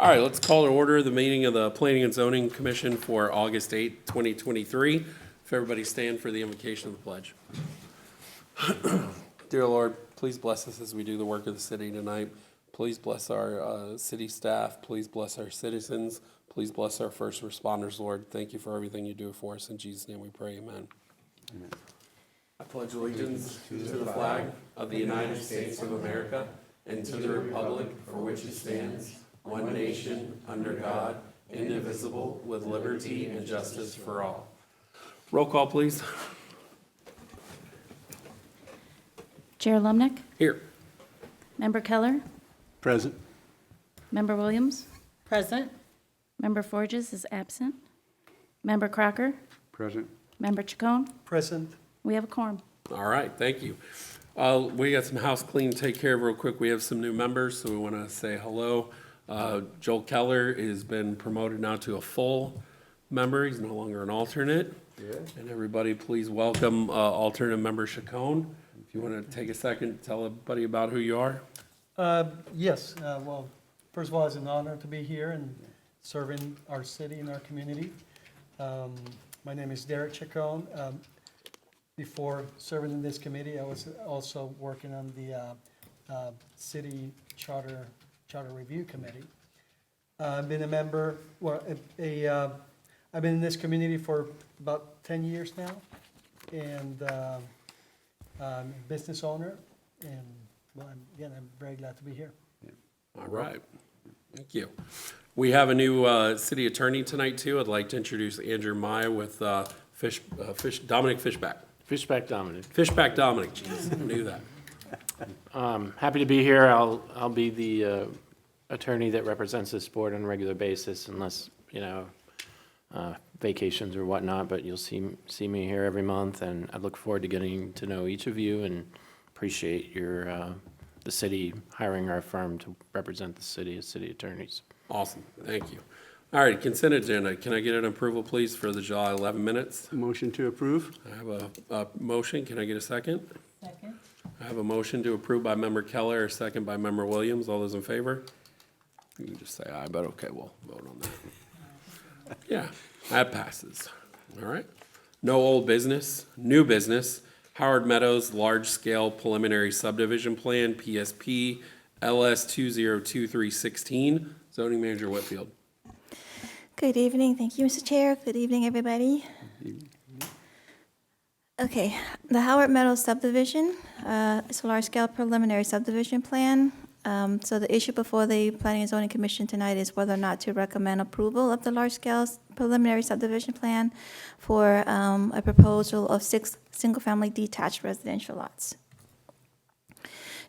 All right, let's call to order the meeting of the Planning and Zoning Commission for August 8th, 2023. If everybody stand for the invocation of the pledge. Dear Lord, please bless us as we do the work of the city tonight. Please bless our city staff. Please bless our citizens. Please bless our first responders, Lord. Thank you for everything you do for us. In Jesus' name we pray, amen. Amen. I pledge allegiance to the flag of the United States of America and to the republic for which it stands, one nation, under God, indivisible, with liberty and justice for all. Roll call, please. Chair Lumnick, Here. Member Keller, Present. Member Williams, Present. Member Forges is absent, Member Crocker, Present. Member Chacon. Present. We have a quorum. All right, thank you. We got some house cleaning to take care of real quick. We have some new members, so we want to say hello. Joel Keller has been promoted now to a full member. He's no longer an alternate. Yeah. And everybody, please welcome alternate member Chacon. If you want to take a second, tell everybody about who you are. Yes, well, first of all, it's an honor to be here and serving our city and our community. My name is Derek Chacon. Before serving in this committee, I was also working on the City Charter Review Committee. I've been a member, I've been in this community for about 10 years now, and I'm a business owner, and well, I'm very glad to be here. All right, thank you. We have a new city attorney tonight too. I'd like to introduce Andrew Maya with Dominic Fishback. Fishback Dominic. Fishback Dominic, jeez, I knew that. Happy to be here. I'll be the attorney that represents this board on a regular basis unless, vacations or whatnot, but you'll see me here every month, and I look forward to getting to know each of you and appreciate the city hiring our firm to represent the city as city attorneys. Awesome, thank you. All right, consent agenda. Can I get an approval, please, for the July 11 minutes? Motion to approve. I have a motion. Can I get a second? Second. I have a motion to approve by member Keller, a second by member Williams. All those in favor? You can just say aye, but okay, we'll vote on that. Yeah, that passes. All right. No old business, new business. Howard Meadows Large-Scale Preliminary Subdivision Plan, PSP, LS 202316. Zoning Manager Whitfield. Good evening. Thank you, Mr. Chair. Good evening, everybody. Okay, the Howard Meadows subdivision is a large-scale preliminary subdivision plan. So the issue before the Planning and Zoning Commission tonight is whether or not to recommend approval of the large-scale preliminary subdivision plan for a proposal of 6 single-family detached residential lots.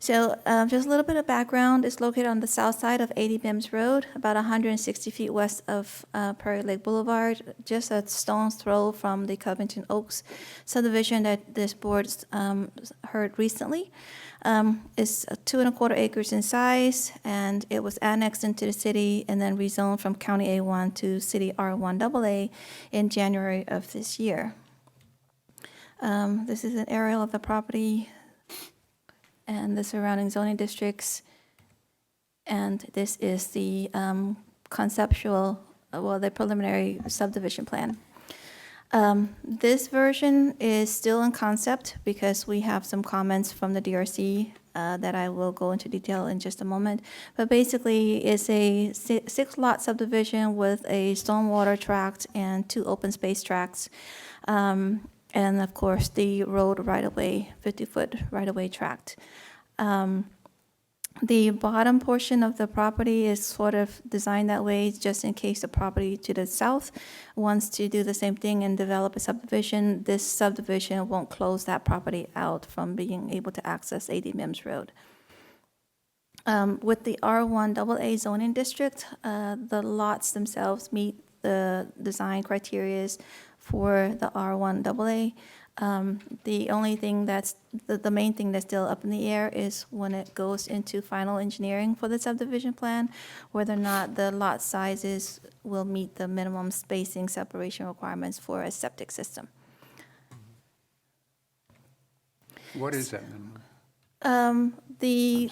So just a little bit of background. It's located on the south side of 80 Mims Road, about 160 feet west of Prairie Lake Boulevard, just a stone's throw from the Covington Oaks subdivision that this board heard recently. It's 2¼ acres in size, and it was annexed into the city and then rezoned from County A1 to City R1AA in January of this year. This is an aerial of the property and the surrounding zoning districts, and this is the the preliminary subdivision plan. This version is still in concept because we have some comments from the DRC that I will go into detail in just a moment. But basically, it's a 6-lot subdivision with a stormwater tract and 2 open space tracts. And of course, the road right-of-way, 50-foot right-of-way tract. The bottom portion of the property is sort of designed that way just in case the property to the south wants to do the same thing and develop a subdivision. This subdivision won't close that property out from being able to access 80 Mims Road. With the R1AA zoning district, the lots themselves meet the design criteria for the R1AA. The only thing the main thing that's still up in the air is when it goes into final engineering for the subdivision plan, whether or not the lot sizes will meet the minimum spacing separation requirements for a septic system. What is that minimum? The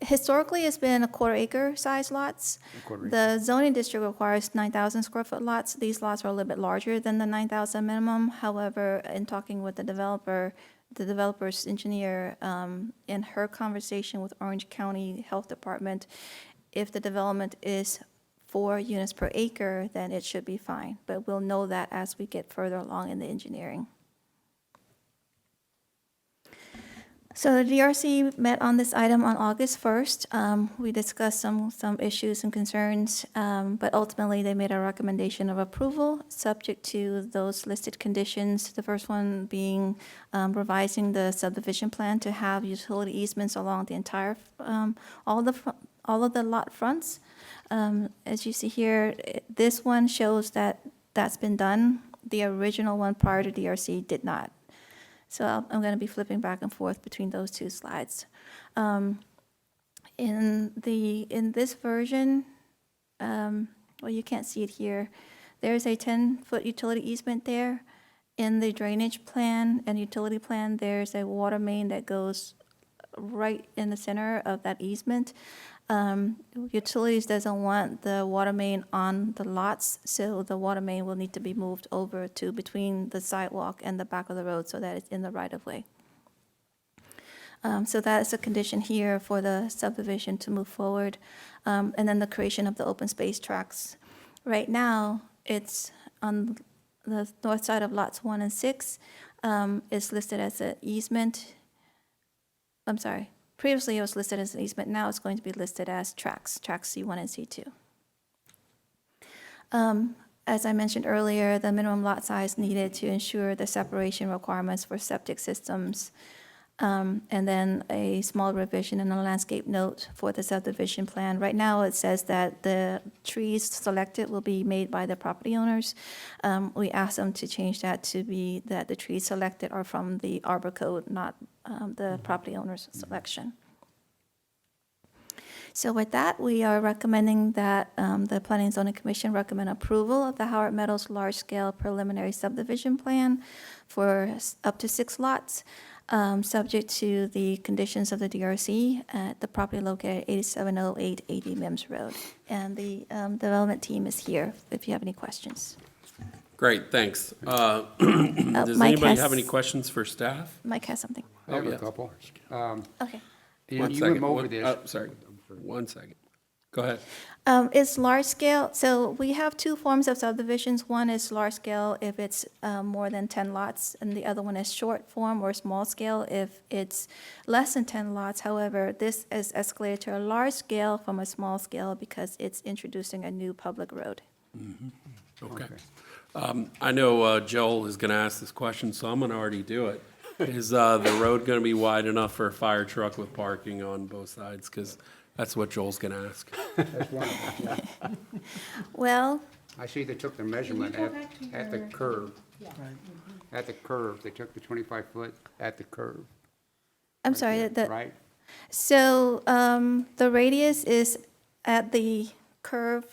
Historically, it's been a quarter acre size lots. The zoning district requires 9,000 square foot lots. These lots are a little bit larger than the 9,000 minimum. However, in talking with the developer's engineer, in her conversation with Orange County Health Department, if the development is 4 units per acre, then it should be fine. But we'll know that as we get further along in the engineering. So the DRC met on this item on August 1st. We discussed some issues and concerns, but ultimately they made a recommendation of approval subject to those listed conditions. The first one being revising the subdivision plan to have utility easements along the entire, all of the lot fronts. As you see here, this one shows that that's been done. The original one prior to DRC did not. So I'm going to be flipping back and forth between those two slides. In this version, well, you can't see it here. There's a 10-foot utility easement there. In the drainage plan and utility plan, there's a water main that goes right in the center of that easement. Utilities doesn't want the water main on the lots, so the water main will need to be moved over to between the sidewalk and the back of the road so that it's in the right of way. So that is a condition here for the subdivision to move forward. And then the creation of the open space tracts. Right now, it's on the north side of lots 1 and 6. It's listed as an easement. I'm sorry. Previously, it was listed as an easement. Now it's going to be listed as tracts C1 and C2. As I mentioned earlier, the minimum lot size needed to ensure the separation requirements for septic systems. And then a small revision in a landscape note for the subdivision plan. Right now, it says that the trees selected will be made by the property owners. We asked them to change that to be that the trees selected are from the Arbor Code, not the property owner's selection. So with that, we are recommending that the Planning and Zoning Commission recommend approval of the Howard Meadows large-scale preliminary subdivision plan for up to 6 lots, subject to the conditions of the DRC at the property located at 8708 80 Mims Road. And the development team is here if you have any questions. Great, thanks. Does Mike anybody has- have any questions for staff? Mike has something. I have yeah. a couple. Okay. You One you second. went over this. Sorry, 1 second. Go ahead. It's large scale, so we have 2 forms of subdivisions. One is large scale if it's more than 10 lots, and the other one is short form or small scale if it's less than 10 lots. However, this is escalated to a large scale from a small scale because it's introducing a new public road. Okay. I know Joel is going to ask this question, so I'm going to already do it. Is the road going to be wide enough for a fire truck with parking on both sides? Because that's what Joel's going to ask. That's one of them, yeah. Well, I see they took the measurement at the curve. Right. At the curve, they took the 25-foot at the curve. I'm sorry, Right? so the radius is at the curb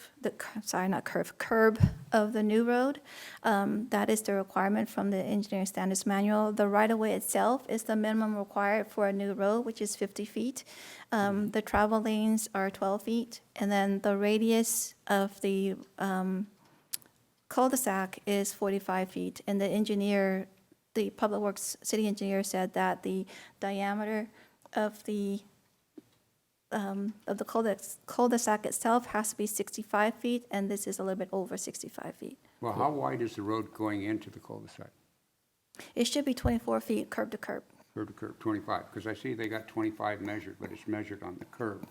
of the new road. That is the requirement from the engineering standards manual. The right-of-way itself is the minimum required for a new road, which is 50 feet. The travel lanes are 12 feet, and then the radius of the cul-de-sac is 45 feet. And the Public Works City Engineer said that the diameter of the cul-de-sac itself has to be 65 feet, and this is a little bit over 65 feet. Well, how wide is the road going into the cul-de-sac? It should be 24 feet curb to curb. Curb to curb, 25, because I see they got 25 measured, but it's measured on the curve.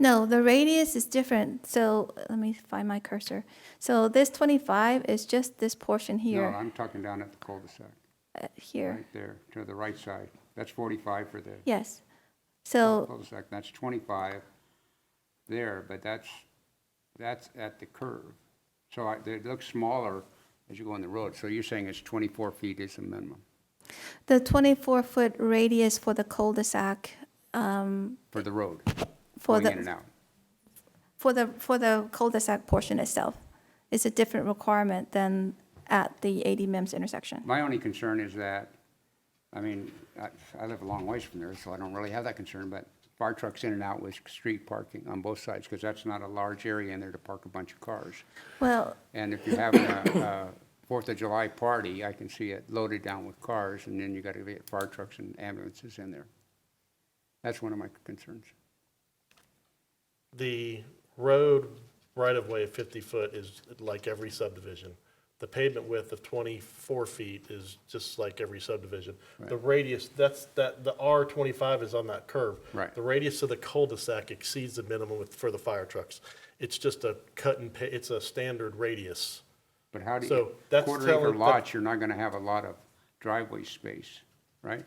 No, the radius is different, so let me find my cursor. So this 25 is just this portion No, here, I'm talking down at the cul-de-sac, here, right there, to the right side. That's 45 for the yes. So, cul-de-sac, that's 25 there, but that's at the curve. So it looks smaller as you go on the road, so you're saying it's 24 feet is the minimum the 24-foot radius for the cul-de-sac, for the road, for going in and the, out. for the cul-de-sac portion itself is a different requirement than at the 80 Mims intersection. My only concern is that, I mean, I live a long ways from there, so I don't really have that concern, but fire trucks in and out with street parking on both sides, because that's not a large area in there to park a bunch of cars. Well, And if you're having a Fourth of July party, I can see it loaded down with cars, and then you gotta get fire trucks and ambulances in there. That's one of my concerns. The road right-of-way of 50 foot is like every subdivision. The pavement width of 24 feet is just like every subdivision. The radius, the R25 is on that curve. Right. The radius of the cul-de-sac exceeds the minimum for the fire trucks. It's just a cut and it's a standard radius. But how do So you, that's quarter acre telling- lots, you're not gonna have a lot of driveway space, right?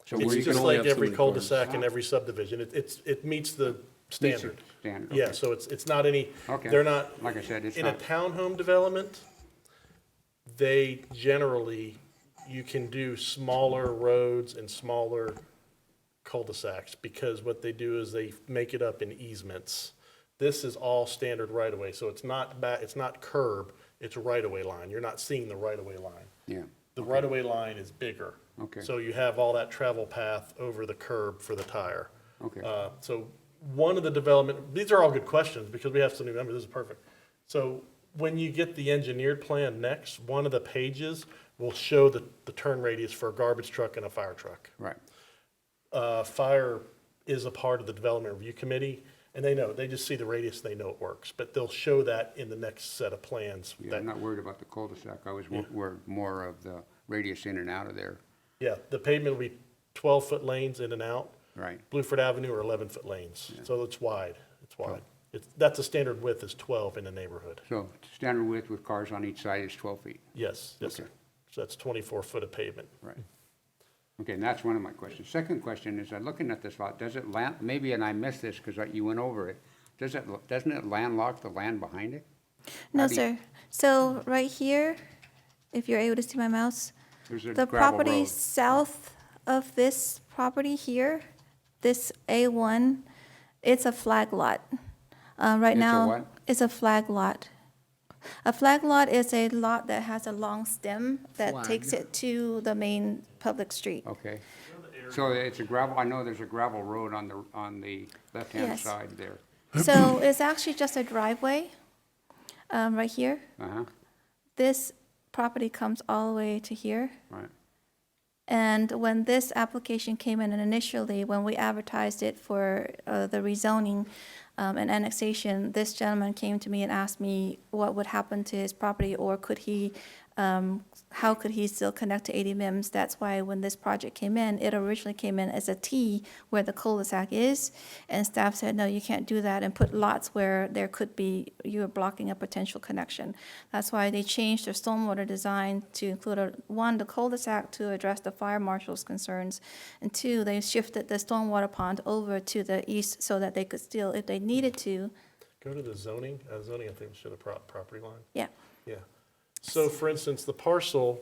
So where It's you just gonna only like have so every many cul-de-sac cars. in every subdivision. It meets the standard. Standard, Yeah, okay. so it's not any, Okay. they're not. Like I said, it's In a not- townhome development, they generally, you can do smaller roads and smaller cul-de-sacs, because what they do is they make it up in easements. This is all standard right-of-way, so it's not curb, it's right-of-way line. You're not seeing the right-of-way line. Yeah, The right-of-way line is bigger. Okay. So you have all that travel path over the curb for the tire. okay. So one of the development, these are all good questions because we have some new members, this is perfect. So when you get the engineered plan next, one of the pages will show the turn radius for a garbage truck and a fire truck. Right, Fire is a part of the development review committee, and they just see the radius, they know it works. But they'll show that in the next set of plans. yeah, that- I'm not worried about the cul-de-sac, I was worried more of the radius in and out of there, Yeah, the pavement will be 12-foot lanes in and out. right? Bluford Avenue are 11-foot lanes, so it's wide, That's a standard width is 12 in the neighborhood. So standard width with cars on each side is 12 feet, Yes, sir. Okay. So that's 24 foot of pavement. right? Okay, and that's one of my questions. Second question is, looking at this lot, does it maybe, and I missed this because you went over it, doesn't it landlock the land behind it? no, How do you- sir. So right here, if you're able to see my mouse, There's a the gravel property road. south of this property here, this A1, it's a flag lot. Right It's a now, what? it's a flag lot. A flag lot is a lot that has a long stem that takes it to the main public street. Okay. So it's a gravel, I know there's a gravel road on the left-hand Yes. side there. So it's actually just a driveway, right here. Uh-huh, This property comes all the way to here. right. And when this application came in, and initially, when we advertised it for the rezoning and annexation, this gentleman came to me and asked me what would happen to his property, or could he, how could he still connect to 80 MIMS? That's why when this project came in, it originally came in as a T where the cul-de-sac is, and staff said, no, you can't do that, and put lots where there could be, you are blocking a potential connection. That's why they changed their stormwater design to include, one, the cul-de-sac to address the fire marshal's concerns, and two, they shifted the stormwater pond over to the east so that they could still, if they needed to, Go to the zoning, zoning I think should have property line. yeah. Yeah. So for instance, the parcel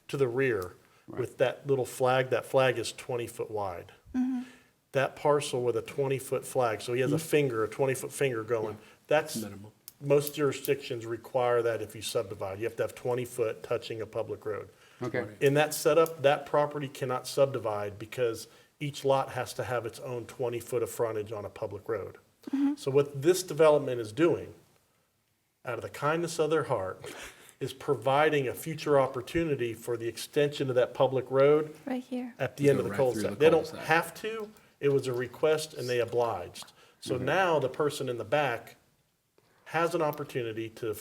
to the rear with that little flag, that flag is 20 foot wide. That parcel with a 20-foot flag, so he has a finger, a 20-foot finger going, that's, Minimum. most jurisdictions require that if you subdivide. You have to have 20 foot touching a public road. Okay, In that setup, that property cannot subdivide because each lot has to have its own 20 foot of frontage on a public road. So what this development is doing, out of the kindness of their heart, is providing a future opportunity for the extension of that public road Right here. at the end of Go the right through cul-de-sac. the They don't cul-de-sac. have to, it was a request and they obliged. So now the person in the back has an opportunity to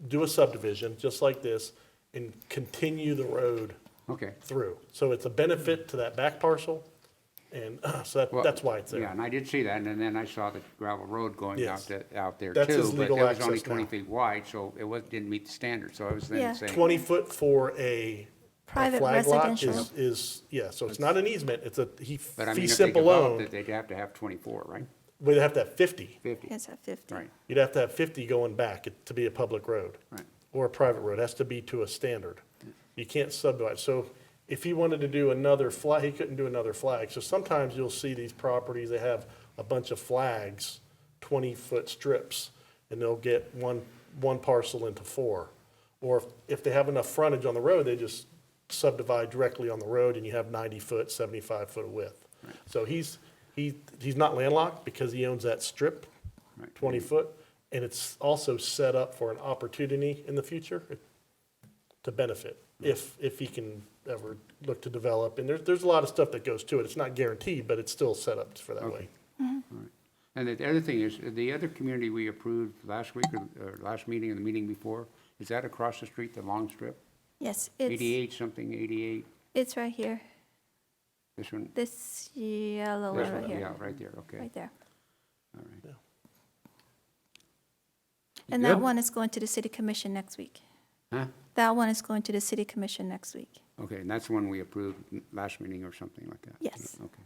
do a subdivision, just like this, and continue the road okay. through. So it's a benefit to that back parcel, and so Well, that's why it's Yeah, there. and I did see that, and then I saw the gravel road going Yes. out there That's his too, but legal it was only access 20 now. feet wide, so it didn't meet the standard, so I was then Yeah. saying. 20 foot for a Private flag lot residential. is, yeah, so it's not an easement, it's a, But I fee mean, if they simple developed owned, it, they'd have to have 24, right? we'd have to have 50. 50, It's at 50. right, You'd have to have 50 going back to be a public road. right. Or a private road, it has to be to a standard. You can't subdivide. So if he wanted to do another flag, he couldn't do another flag. So sometimes you'll see these properties, they have a bunch of flags, 20-foot strips, and they'll get one parcel into four. Or if they have enough frontage on the road, they just subdivide directly on the road and you have 90 foot, 75 foot of width. So he's he's not landlocked because he owns that strip, Right. 20 foot, and it's also set up for an opportunity in the future to benefit, if he can ever look to develop. And there's a lot of stuff that goes to it. It's not guaranteed, but it's still set up for that way. And the other thing is, the other community we approved last week, or last meeting and the meeting before, is that across the street, the long strip? Yes, 88 something, 88, it's right here, this one? this yellow This one right one, here, yeah, right there, okay, right there. all right. And that Good. one is going to the city commission next week. Huh? That one is going to the city commission next week. Okay, and that's the one we approved last meeting or something like that? Yes. Okay.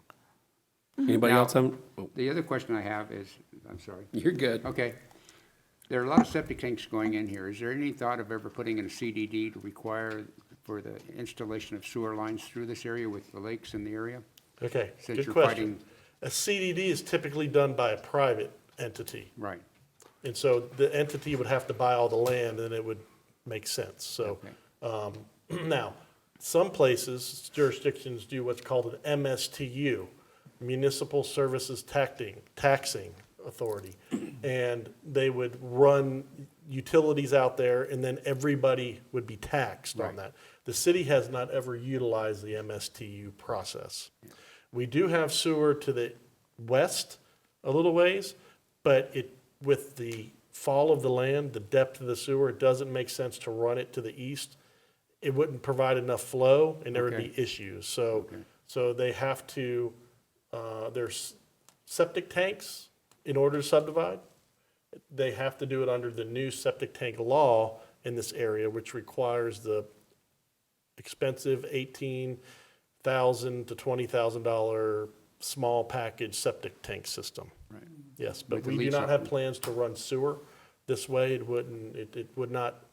Anybody Now- else have? Oh, The other question I have is, I'm sorry. you're good. Okay. There are a lot of septic tanks going in here. Is there any thought of ever putting in a CDD to require for the installation of sewer lines through this area with the lakes in the area? Okay, Since good you're question. fighting- A CDD is typically done by a private entity. Right, And so the entity would have to buy all the land, and it would make sense. So, now, some places, jurisdictions do what's called an MSTU, Municipal Services Taxing Authority. And they would run utilities out there, and then everybody would be taxed on Right. that. The city has not ever utilized the MSTU process. We do have sewer to the west a little ways, but with the fall of the land, the depth of the sewer, it doesn't make sense to run it to the east. It wouldn't provide enough flow, and there would be Okay. issues. So, Okay. so they have to, there's septic tanks in order to subdivide. They have to do it under the new septic tank law in this area, which requires the expensive $18,000 to $20,000 small package septic tank system. right. Yes, but With the we do leach not up- have plans to run sewer this way. It would not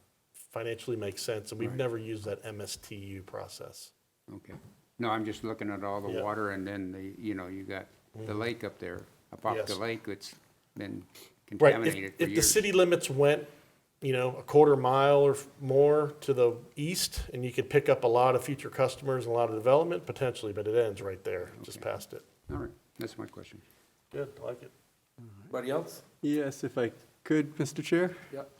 financially make sense, and we've Right. never used that MSTU process. Okay. No, I'm just looking at all the Yeah. water and then you got the lake up there. Up off the Yes. lake, it's been Right, contaminated for if the years. city limits went, a quarter mile or more to the east, and you could pick up a lot of future customers and a lot of development, potentially, but it ends right there, just Okay. past it. All right, that's my question. Good, I like it. Anybody else? Yes, if I could, Mr. Chair? Yep.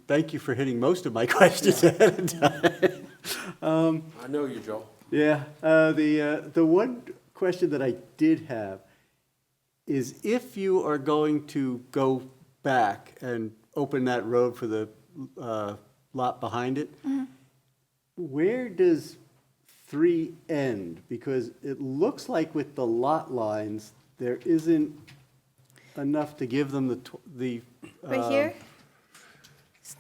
Thank you for hitting most of my questions ahead of time. I know you, Joel. Yeah, the one question that I did have is if you are going to go back and open that road for the lot behind it, where does 3 end? Because it looks like with the lot lines, there isn't enough to give them the. Right here?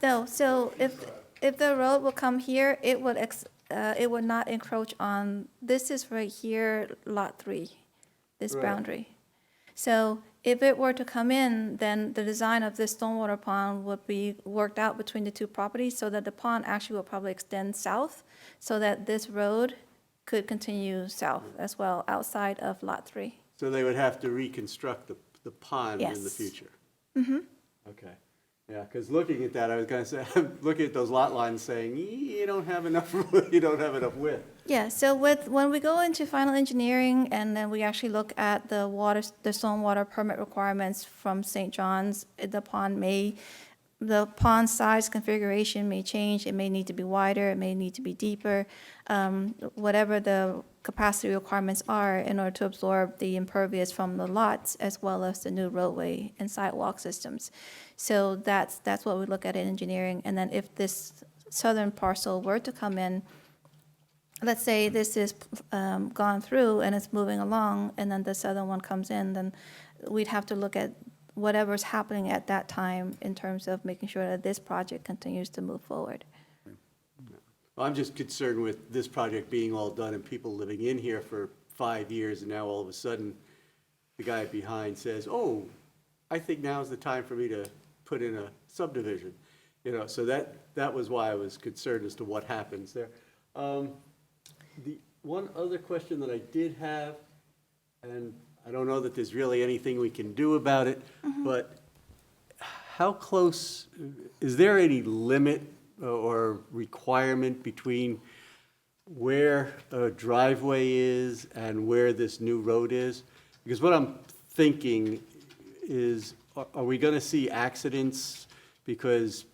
No, so if the road will come here, it would not encroach on, this is right here, lot 3, this Right. boundary. So if it were to come in, then the design of this stormwater pond would be worked out between the two properties so that the pond actually will probably extend south so that this road could continue south as well, outside of lot 3. So they would have to reconstruct the pond in the Yes. future? Mm-hmm. Okay, yeah, because looking at that, I was gonna say, I'm looking at those lot lines saying, you don't have enough, you don't have enough width. Yeah, so when we go into final engineering and then we actually look at the stormwater permit requirements from St. John's, the pond size configuration may change. It may need to be wider, it may need to be deeper, whatever the capacity requirements are in order to absorb the impervious from the lots as well as the new roadway and sidewalk systems. So that's what we look at in engineering. And then if this southern parcel were to come in, let's say this is gone through and it's moving along, and then the southern one comes in, then we'd have to look at whatever's happening at that time in terms of making sure that this project continues to move forward. Well, I'm just concerned with this project being all done and people living in here for 5 years, and now all of a sudden, the guy behind says, oh, I think now's the time for me to put in a subdivision. So that was why I was concerned as to what happens there. The one other question that I did have, and I don't know that there's really anything we can do about it, but how close, is there any limit or requirement between where a driveway is and where this new road is? Because what I'm thinking is, are we gonna see accidents because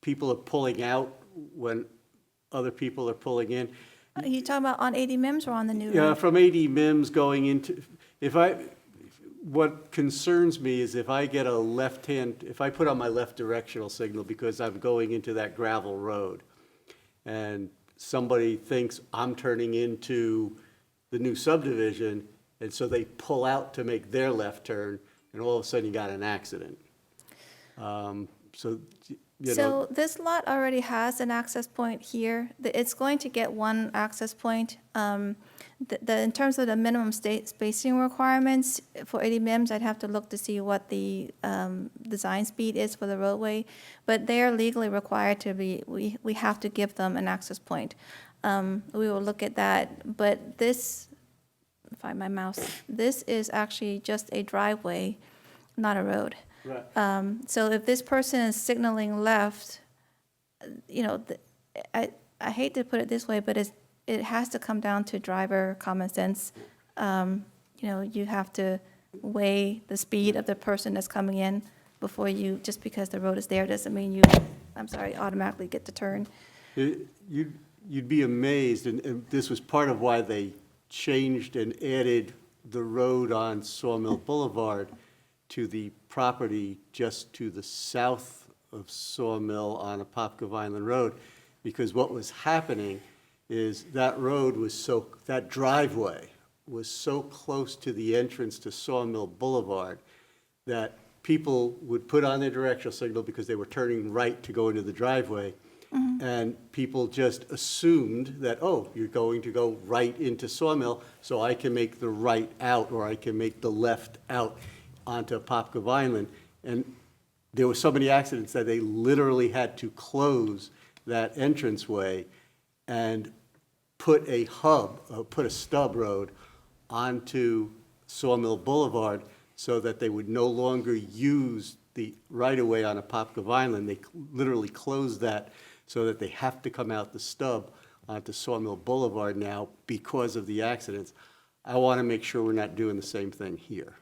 people are pulling out when other people are pulling in? Are you talking about on 80 Mims or on the new Yeah, road? from 80 Mims going into, what concerns me is if I get a left-hand, if I put on my left directional signal because I'm going into that gravel road, and somebody thinks I'm turning into the new subdivision, and so they pull out to make their left turn, and all of a sudden you got an accident. So, you know, So this lot already has an access point here. It's going to get one access point. In terms of the minimum spacing requirements for 80 Mims, I'd have to look to see what the design speed is for the roadway. But they're legally required to be, we have to give them an access point. We will look at that, but this, find my mouse, this is actually just a driveway, not a road. right. So if this person is signaling left, you know, I hate to put it this way, but it has to come down to driver common sense. You know, you have to weigh the speed of the person that's coming in before you, just because the road is there doesn't mean you, automatically get to turn. You'd be amazed, and this was part of why they changed and added the road on Sawmill Boulevard to the property just to the south of Sawmill on Apopka Island Road, because what was happening is that road was so, that driveway was so close to the entrance to Sawmill Boulevard that people would put on their directional signal because they were turning right to go into the driveway. And people just assumed that, oh, you're going to go right into Sawmill, so I can make the right out, or I can make the left out onto Apopka Island. And there were so many accidents that they literally had to close that entranceway and put a stub road onto Sawmill Boulevard so that they would no longer use the right-of-way on Apopka Island. They literally closed that so that they have to come out the stub onto Sawmill Boulevard now because of the accidents. I want to make sure we're not doing the same thing here.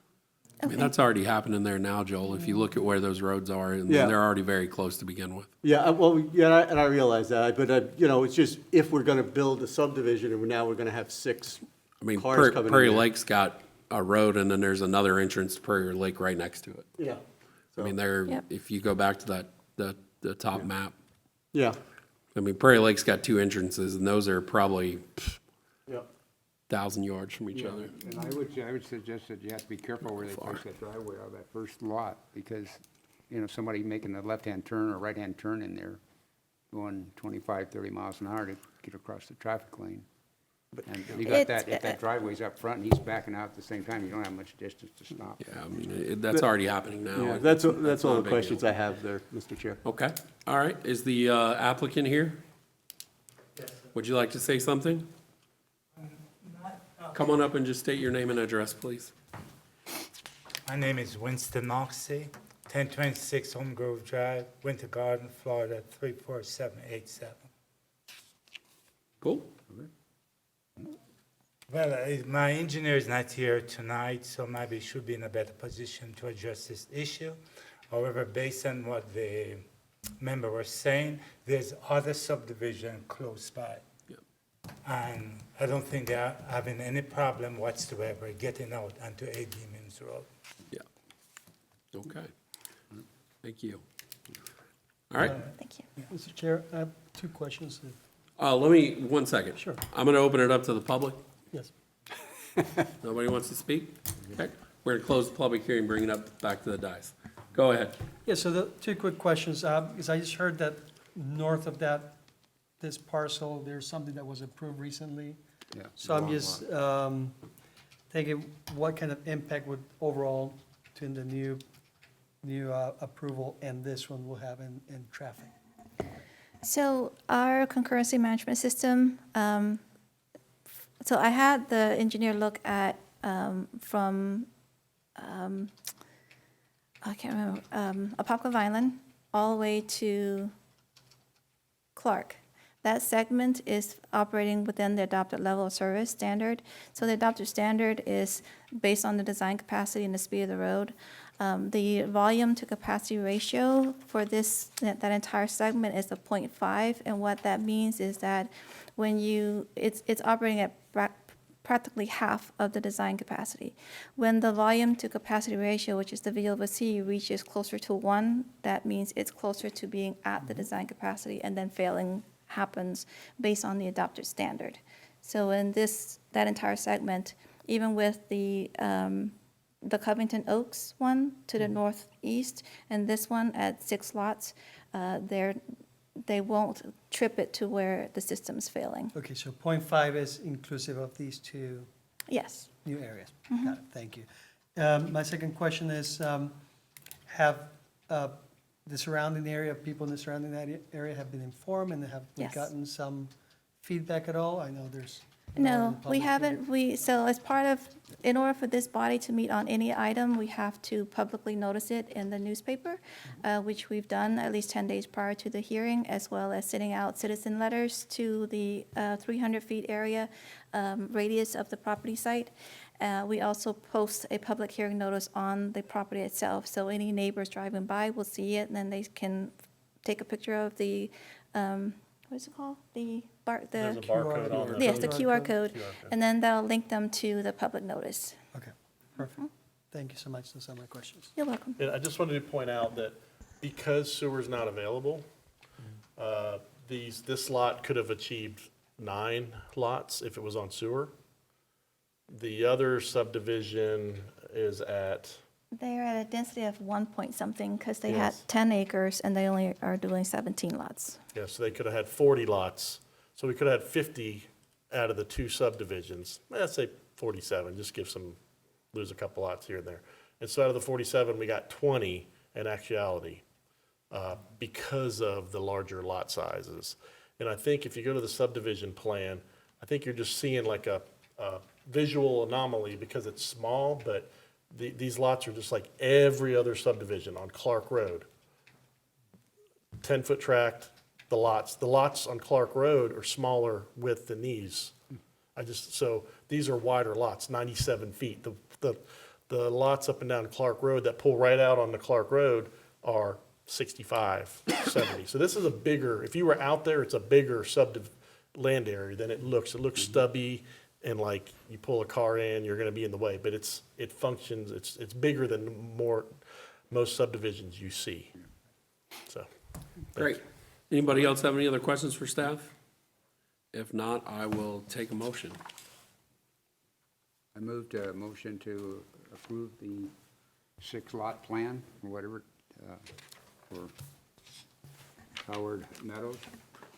I mean, that's already happening there now, Joel, if you look at where those roads are, and Yeah. they're already very close to begin with. Yeah, well, yeah, and I realize that, but, you know, it's just, if we're gonna build a subdivision, and now we're gonna have 6 I mean, cars coming in Prairie there. Lake's got a road, and then there's another entrance to Prairie Lake right next to it. Yeah. I mean, Yep. if you go back to the top map, Yeah, I mean, Prairie Lake's got 2 entrances, and those are probably yeah. 1,000 yards from each other. And I would suggest that you have to be careful where they place that driveway out of that first lot, because, you know, somebody making a left-hand turn or right-hand turn in there, going 25, 30 miles an hour to get across the traffic lane. And you got that, if that driveway's up front and he's backing out at the same time, you don't have much distance to stop. Yeah, I mean, that's already happening now. Yeah, that's all not a the big questions deal. I have there, Mr. Chair. Okay, all right. Is the applicant here? Would you like to say something? Come on up and just state your name and address, please. My name is Winston Moxie, 1026 Home Grove Drive, Winter Garden, Florida, 34787. Cool. Well, my engineer is not here tonight, so maybe he should be in a better position to address this issue. However, based on what the member was saying, there's other subdivision close by. Yep. And I don't think they're having any problem whatsoever getting out onto A.D. Mims Road. Yeah. Okay. Thank you. All right. Thank you. Mr. Chair, I have 2 questions. Let me, 1 second. Sure. I'm going to open it up to the public. Yes. Nobody wants to speak? Okay. We're going to close the public hearing, bring it up back to the dais. Go ahead. Yeah, so the 2 quick questions, because I just heard that north of this parcel, there's something that was approved recently. Yeah, So I'm long just thinking, what kind of impact would overall between the new approval and this one will have in traffic? So our concurrency management system, so I had the engineer look at from, I can't remember, Apopka Island all the way to Clark. that segment is operating within the adopted level of service standard. So the adopted standard is based on the design capacity and the speed of the road. The volume to capacity ratio for that entire segment is a 0.5, and what that means is that when it's operating at practically half of the design capacity. When the volume to capacity ratio, which is the V over C, reaches closer to 1, that means it's closer to being at the design capacity, and then failing happens based on the adopted standard. So in that entire segment, even with the Covington Oaks one to the northeast, and this one at 6 lots, they won't trip it to where the system's failing. Okay, so 0.5 is inclusive of these two Yes. new areas. Got it, thank you. My second question is, have the surrounding area, people in the surrounding area have been informed, and have we Yes. gotten some feedback at all? I know there's. No, we haven't. So as part of, in order for this body to meet on any item, we have to publicly notice it in the newspaper, which we've done at least 10 days prior to the hearing, as well as sending out citizen letters to the 300 feet area radius of the property site. We also post a public hearing notice on the property itself, so any neighbors driving by will see it, and then they can take a picture of the, what is it called? There's a barcode on the. Yes, the QR code, QR code. and then that'll link them to the public notice. Okay, perfect. Thank you so much. Those are my questions. You're welcome. And I just wanted to point out that because sewer's not available, this lot could have achieved 9 lots if it was on sewer. The other subdivision is at, They're at a density of 1 point something, because they had Yes. 10 acres, and they only are doing 17 lots. yeah, so they could have had 40 lots. So we could have had 50 out of the 2 subdivisions. Let's say 47, just lose a couple lots here and there. And so out of the 47, we got 20 in actuality because of the larger lot sizes. And I think if you go to the subdivision plan, I think you're just seeing like a visual anomaly because it's small, but these lots are just like every other subdivision on Clark Road. 10-foot tract, the lots on Clark Road are smaller width than these. So these are wider lots, 97 feet. The lots up and down Clark Road that pull right out on the Clark Road are 65, 70. So this is a bigger, if you were out there, it's a bigger land area than it looks. It looks stubby, and like you pull a car in, you're gonna be in the way, but it functions, it's bigger than most subdivisions you see, so. Great. Anybody else have any other questions for staff? If not, I will take a motion. I moved a motion to approve the 6-lot plan, or whatever, for Howard Meadows.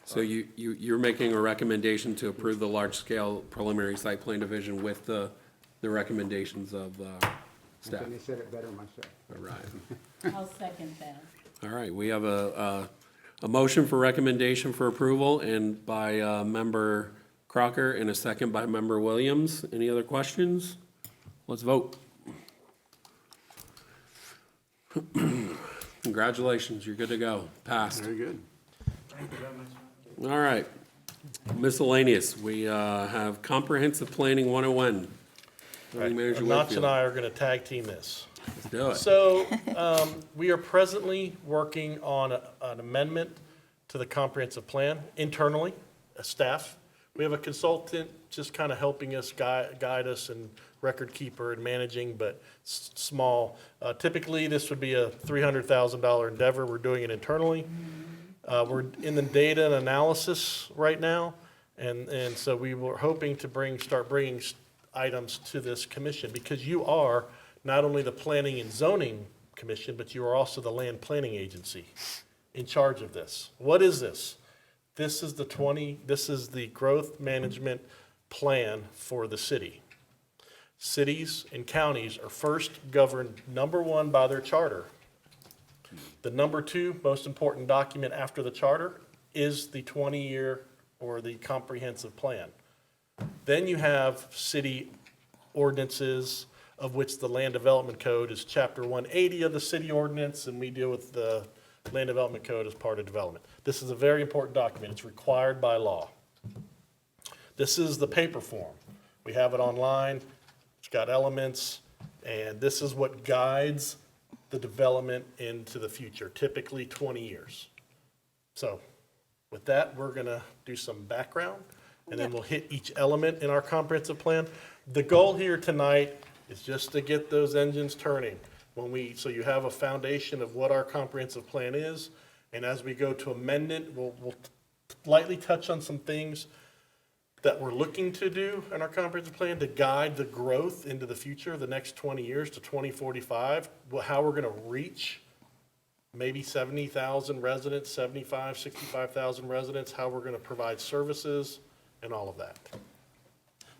So you're making a recommendation to approve the large-scale preliminary site plan division with the recommendations of I staff? think I said it better myself. All right. I'll second that. All right, we have a motion for recommendation for approval, and by Member Crocker, and a second by Member Williams. Any other questions? Let's vote. Congratulations, you're good to go. Passed. Very good. All right. Miscellaneous, we have Comprehensive Planning 101. Zoning Manager Notch and Whitfield. I are gonna tag team this. Let's do it. So, we are presently working on an amendment to the comprehensive plan internally, as staff. We have a consultant just kind of helping us, guide us, and record keeper and managing, but small. Typically, this would be a $300,000 endeavor. We're doing it internally. We're in the data and analysis right now, and so we were hoping to start bringing items to this commission, because you are not only the Planning and Zoning Commission, but you are also the Land Planning Agency in charge of this. What is this? This is the growth management plan for the city. Cities and counties are first governed, number 1, by their charter. The number 2 most important document after the charter is the 20-year or the comprehensive plan. Then you have city ordinances, of which the Land Development Code is Chapter 180 of the city ordinance, and we deal with the Land Development Code as part of development. This is a very important document. It's required by law. This is the paper form. We have it online. It's got elements, and this is what guides the development into the future, typically 20 years. So with that, we're gonna do some background, and then we'll hit each element in our comprehensive plan. The goal here tonight is just to get those engines turning. So you have a foundation of what our comprehensive plan is, and as we go to amend it, we'll lightly touch on some things that we're looking to do in our comprehensive plan to guide the growth into the future, the next 20 years to 2045, how we're gonna reach maybe 70,000 residents, 75, 65,000 residents, how we're gonna provide services and all of that.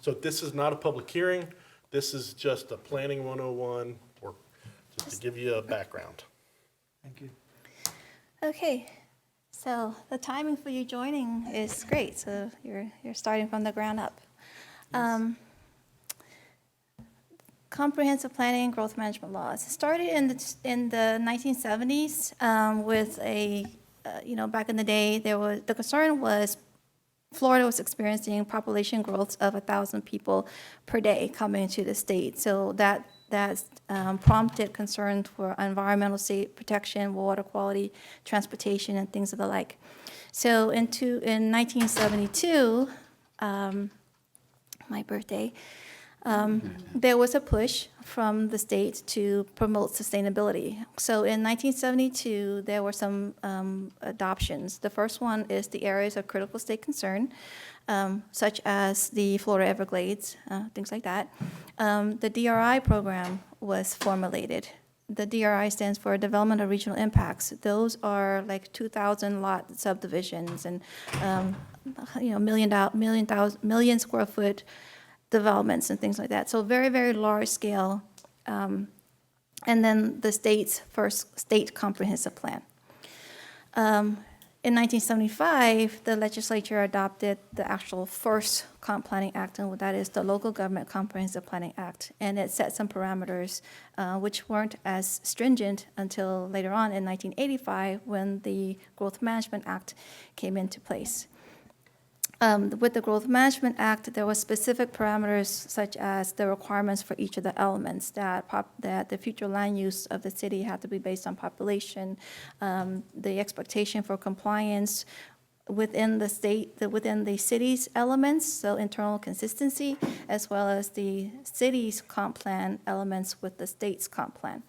So this is not a public hearing. This is just a planning 101, or just to give you a background. Thank you. Okay, so the timing for you joining is great. So you're starting from the ground up. Comprehensive planning and growth management laws. It started in the 1970s with back in the day, the concern was Florida was experiencing population growth of 1,000 people per day coming to the state. So that prompted concern for environmental state protection, water quality, transportation, and things of the like. So in 1972, my birthday, there was a push from the state to promote sustainability. So in 1972, there were some adoptions. The first one is the areas of critical state concern, such as the Florida Everglades, things like that. The DRI program was formulated. The DRI stands for Development of Regional Impacts. Those are like 2,000 lot subdivisions and million square foot developments and things like that. So very, very large scale. And then the state's first state comprehensive plan. In 1975, the legislature adopted the actual first Comp Planning Act, and that is the Local Government Comprehensive Planning Act. And it set some parameters which weren't as stringent until later on in 1985 when the Growth Management Act came into place. With the Growth Management Act, there were specific parameters such as the requirements for each of the elements, that the future land use of the city had to be based on population, the expectation for compliance within the within the city's elements, so internal consistency, as well as the city's comp plan elements with the state's comp plan.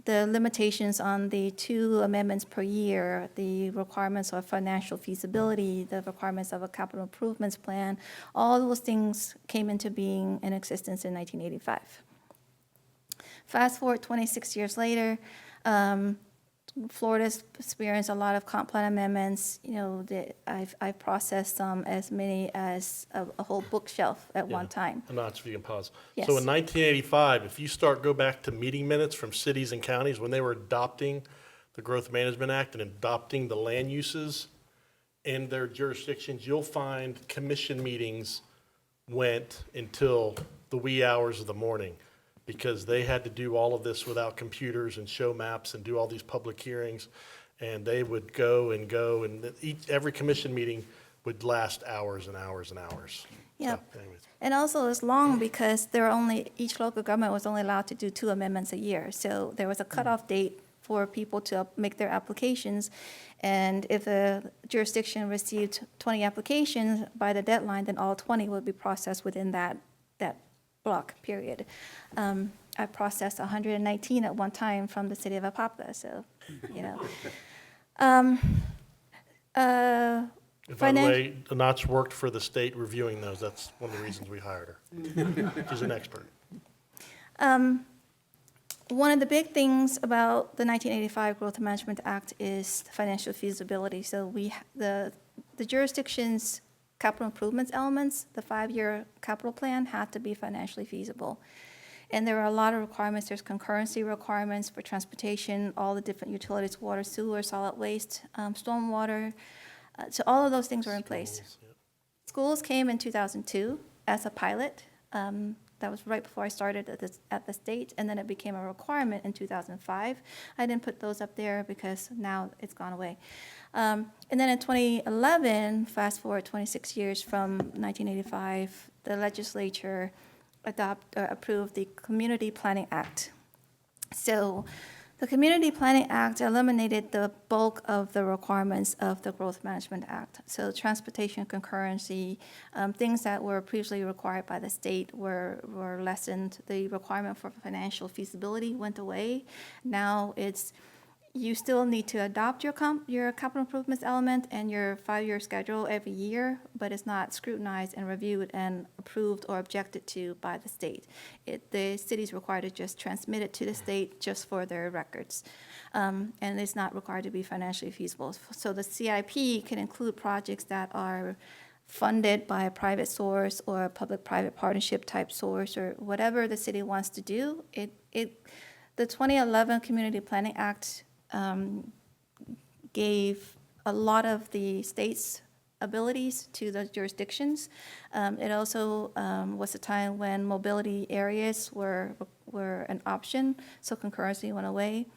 The limitations on the 2 amendments per year, the requirements of financial feasibility, the requirements of a capital improvements plan, all those things came into being in existence in 1985. Fast forward 26 years later, Florida's experienced a lot of comp plan amendments. I've processed as many as a whole bookshelf at one time. I'm not, if you can pause. Yes. So in 1985, if you go back to meeting minutes from cities and counties when they were adopting the Growth Management Act and adopting the land uses in their jurisdictions, you'll find commission meetings went until the wee hours of the morning, because they had to do all of this without computers and show maps and do all these public hearings. And they would go, and every commission meeting would last hours and hours and hours. Yep. So, anyways. And also it's long because each local government was only allowed to do 2 amendments a year. So there was a cutoff date for people to make their applications. And if a jurisdiction received 20 applications by the deadline, then all 20 would be processed within that block period. I processed 119 at one time from the city of Apopka, so, By the way, Anat's worked for the state reviewing those. That's one of the reasons we hired her. She's an expert. One of the big things about the 1985 Growth Management Act is financial feasibility. So the jurisdiction's capital improvements elements, the 5-year capital plan had to be financially feasible. And there are a lot of requirements. There's concurrency requirements for transportation, all the different utilities, water, sewer, solid waste, stormwater. So all of those things were in place. Schools came in 2002 as a pilot. That was right before I started at the state, and then it became a requirement in 2005. I didn't put those up there because now it's gone away. And then in 2011, fast forward 26 years from 1985, the legislature approved the Community Planning Act. So the Community Planning Act eliminated the bulk of the requirements of the Growth Management Act. So transportation concurrency, things that were previously required by the state were lessened. The requirement for financial feasibility went away. Now you still need to adopt your capital improvements element and your 5-year schedule every year, but it's not scrutinized and reviewed and approved or objected to by the state. The city's required to just transmit it to the state just for their records. And it's not required to be financially feasible. So the CIP can include projects that are funded by a private source or a public-private partnership type source or whatever the city wants to do. The 2011 Community Planning Act gave a lot of the state's abilities to the jurisdictions. It also was a time when mobility areas were an option, so concurrency went away.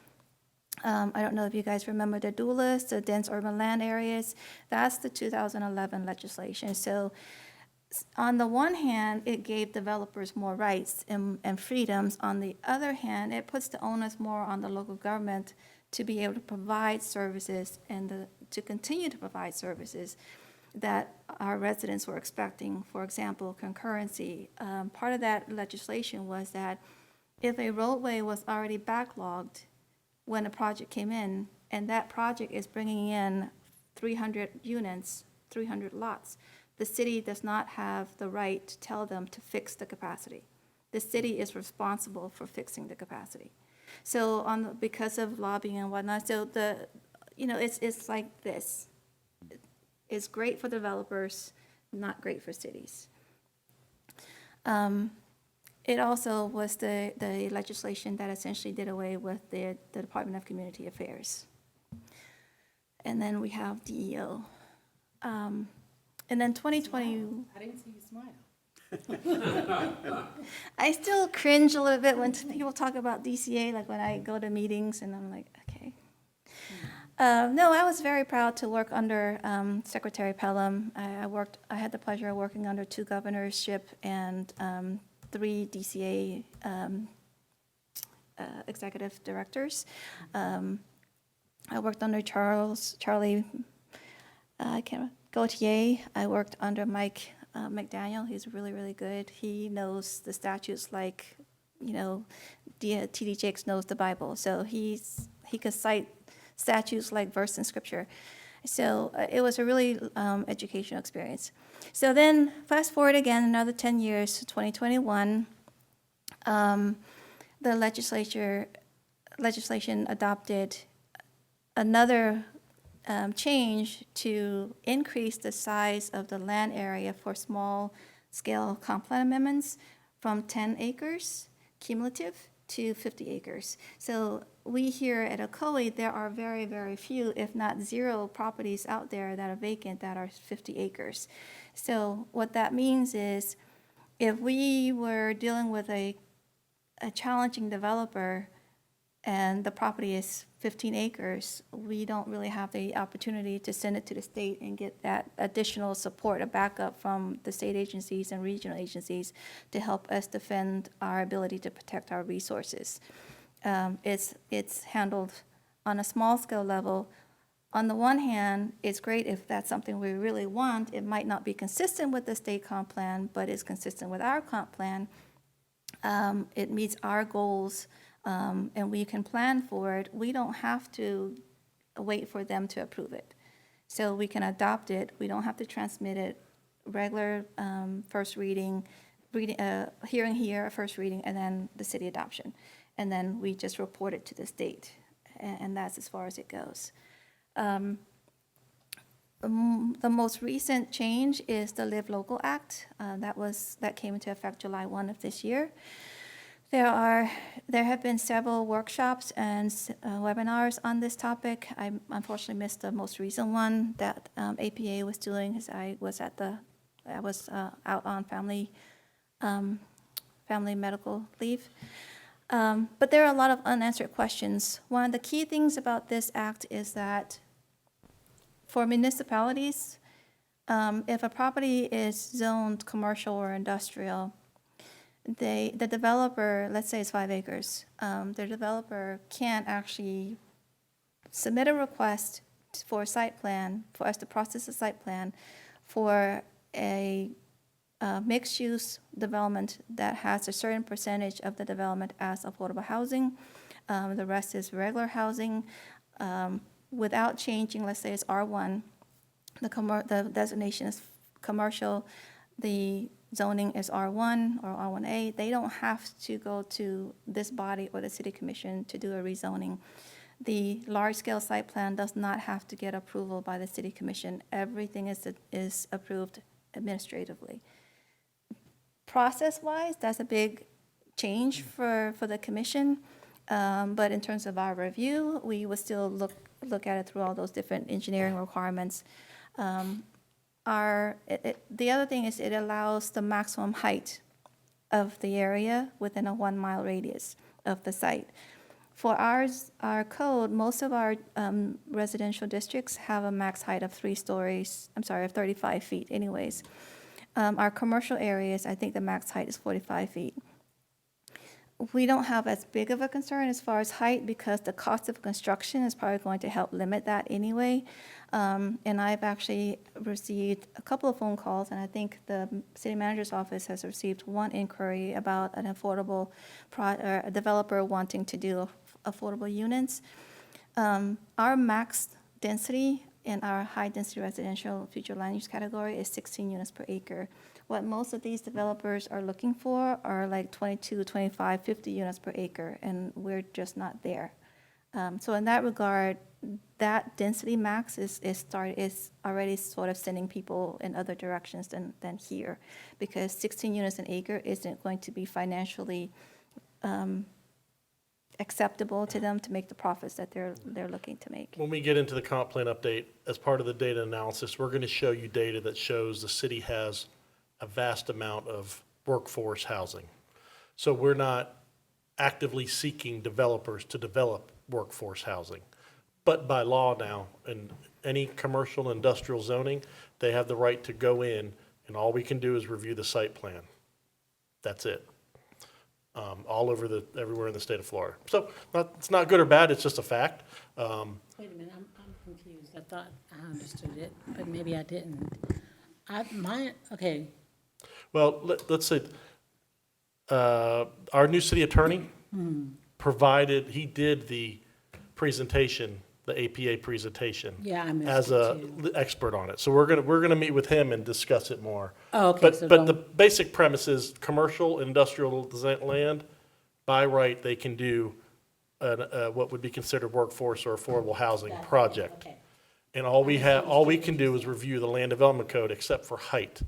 I don't know if you guys remember the doulas, the dense urban land areas. That's the 2011 legislation. So on the one hand, it gave developers more rights and freedoms. On the other hand, it puts the onus more on the local government to be able to provide services and to continue to provide services that our residents were expecting. For example, concurrency. Part of that legislation was that if a roadway was already backlogged when a project came in, and that project is bringing in 300 units, 300 lots, the city does not have the right to tell them to fix the capacity. The city is responsible for fixing the capacity. So because of lobbying and whatnot, so it's like this. It's great for developers, not great for cities. It also was the legislation that essentially did away with the Department of Community Affairs. And then we have DEO. And then 2020. I didn't see you smile. I still cringe a little bit when people talk about DCA, like when I go to meetings and I'm like, okay. No, I was very proud to work under Secretary Pelham. I had the pleasure of working under 2 governorship and 3 DCA executive directors. I worked under Charlie Gautier. I worked under Mike McDaniel. He's really, really good. He knows the statutes like, T.D. Jakes knows the Bible. So he could cite statutes like verse in scripture. So it was a really educational experience. So then fast forward again another 10 years to 2021, the legislation adopted another change to increase the size of the land area for small-scale comp plan amendments from 10 acres cumulative to 50 acres. So we here at Ocoee, there are very, very few, if not 0, properties out there that are vacant that are 50 acres. So what that means is if we were dealing with a challenging developer and the property is 15 acres, we don't really have the opportunity to send it to the state and get that additional support, a backup from the state agencies and regional agencies to help us defend our ability to protect our resources. It's handled on a small scale level. On the one hand, it's great if that's something we really want. It might not be consistent with the state comp plan, but it's consistent with our comp plan. It meets our goals. And we can plan for it. We don't have to wait for them to approve it. So we can adopt it. We don't have to transmit it. Regular first reading, hearing here, first reading, and then the city adoption. And then we just report it to the state. And that's as far as it goes. The most recent change is the Live Local Act. That came into effect July 1 of this year. There have been several workshops and webinars on this topic. I unfortunately missed the most recent one that APA was doing, as I was out on family family medical leave. But there are a lot of unanswered questions. One of the key things about this act is that for municipalities, if a property is zoned commercial or industrial, the developer, let's say it's 5 acres, the developer can't actually submit a request for a site plan, for us to process a site plan for a mixed-use development that has a certain percentage of the development as affordable housing. The rest is regular housing. Without changing, let's say it's R1, the designation is commercial, the zoning is R1 or R1A, they don't have to go to this body or the city commission to do a rezoning. The large-scale site plan does not have to get approval by the city commission. Everything is approved administratively. Process-wise, that's a big change for the commission, but in terms of our review, we would still look at it through all those different engineering requirements. The other thing is it allows the maximum height of the area within a 1 mile radius of the site. For our code, most of our residential districts have a max height of 35 feet anyways. Our commercial areas, I think the max height is 45 feet. We don't have as big of a concern as far as height because the cost of construction is probably going to help limit that anyway. And I've actually received a couple of phone calls, and I think the city manager's office has received one inquiry about an affordable a developer wanting to do affordable units. Our max density in our high-density residential future land use category is 16 units per acre. What most of these developers are looking for are like 22, 25, 50 units per acre, and we're just not there. So in that regard, that density max is already sort of sending people in other directions than here, because 16 units an acre isn't going to be financially acceptable to them to make the profits that they're looking to make. When we get into the comp plan update, as part of the data analysis, we're going to show you data that shows the city has a vast amount of workforce housing. So we're not actively seeking developers to develop workforce housing. But by law now, in any commercial industrial zoning, they have the right to go in, and all we can do is review the site plan. That's it. Everywhere in the state of Florida. So it's not good or bad, it's just a fact. Wait a minute, I'm confused. I thought I understood it, but maybe I didn't. Okay, Well, let's say, our new city attorney he did the presentation, the APA presentation. Yeah, I missed As it a too. expert on it. So we're gonna meet with him and discuss it more. Oh, okay, so But the don't- basic premise is commercial, industrial land, by right, they can do what would be considered workforce or affordable housing project. okay. And all we can do is review the land development code except for height.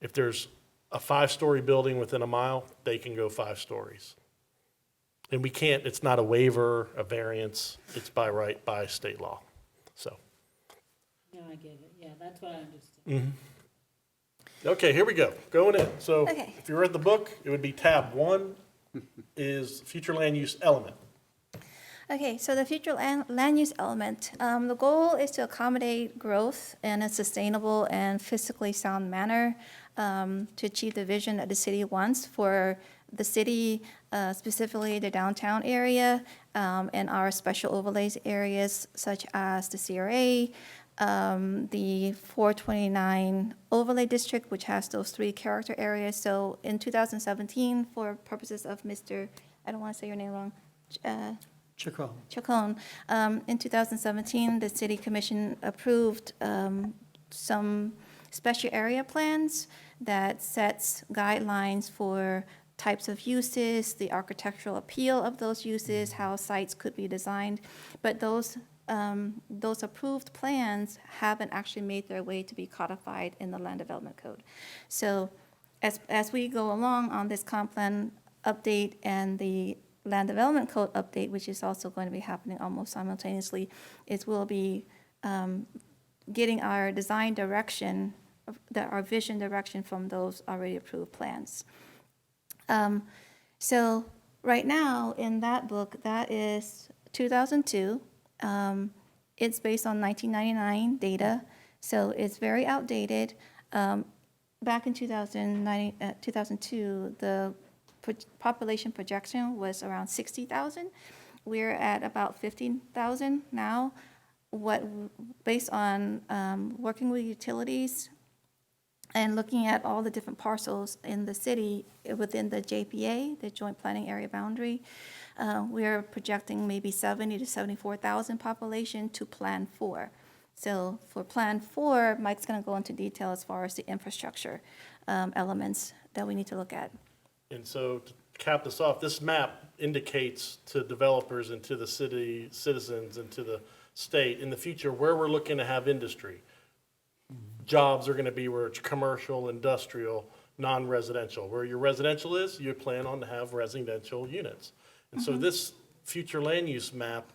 If there's a 5-story building within a mile, they can go 5 stories. And we can't, it's not a waiver, a variance, it's by right, by state law, so. Now I get it. Yeah, that's what I understood. Okay, here we go, going in. So Okay. if you read the book, it would be tab 1 is future land use element. Okay, so the future land use element, the goal is to accommodate growth in a sustainable and fiscally sound manner to achieve the vision that the city wants for the city, specifically the downtown area, and our special overlays areas such as the CRA, the 429 overlay district, which has those 3 character areas. So in 2017, for purposes of I don't want to say your name wrong, Chacon. In 2017, the city commission approved some special area plans that sets guidelines for types of uses, the architectural appeal of those uses, how sites could be designed. But those approved plans haven't actually made their way to be codified in the land development code. So as we go along on this comp plan update and the land development code update, which is also going to be happening almost simultaneously, we'll be getting our design direction, our vision direction from those already approved plans. So right now, in that book, that is 2002. It's based on 1999 data, so it's very outdated. Back in 2002, the population projection was around 60,000. We're at about 15,000 now. Based on working with utilities, and looking at all the different parcels in the city within the JPA, the Joint Planning Area Boundary, we're projecting maybe 70 to 74,000 population to Plan 4. So for Plan 4, Mike's going to go into detail as far as the infrastructure elements that we need to look at. And so to cap this off, this map indicates to developers and to the city citizens and to the state in the future where we're looking to have industry. Jobs are going to be where it's commercial, industrial, non-residential. Where your residential is, you plan on to have residential units. And so this future land use map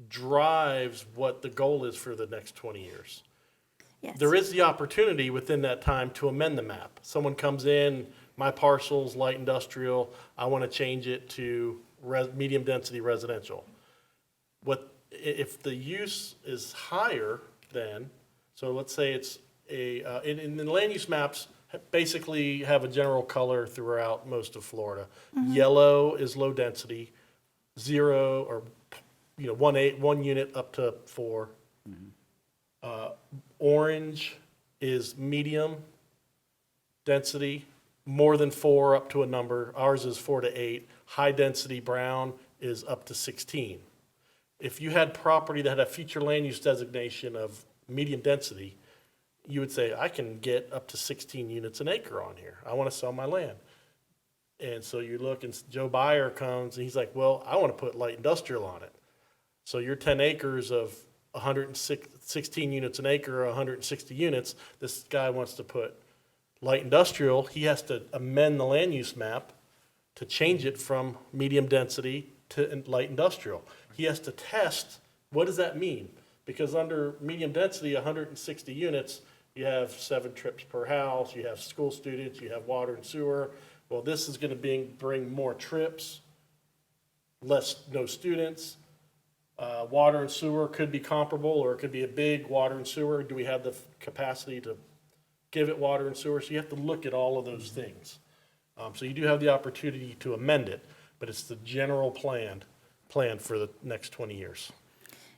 drives what the goal is for the next 20 years. Yes. There is the opportunity within that time to amend the map. Someone comes in, my parcel's light industrial, I want to change it to medium-density residential. If the use is higher then, so let's say it's in the land use maps basically have a general color throughout most of Florida. Yellow is low density, 0 or 1 unit up to 4. Orange is medium density, more than 4 up to a number. Ours is 4 to 8. High density brown is up to 16. If you had property that had a future land use designation of medium density, you would say, I can get up to 16 units an acre on here. I want to sell my land. And so you look and Joe Buyer comes and he's like, well, I want to put light industrial on it. So your 10 acres of 116 units an acre, 160 units, this guy wants to put light industrial. He has to amend the land use map to change it from medium density to light industrial. He has to test, what does that mean? Because under medium density, 160 units, you have 7 trips per house, you have school students, you have water and sewer. Well, this is going to bring more trips, no students. Water and sewer could be comparable, or it could be a big water and sewer. Do we have the capacity to give it water and sewer? So you have to look at all of those things. So you do have the opportunity to amend it, but it's the general plan for the next 20 years.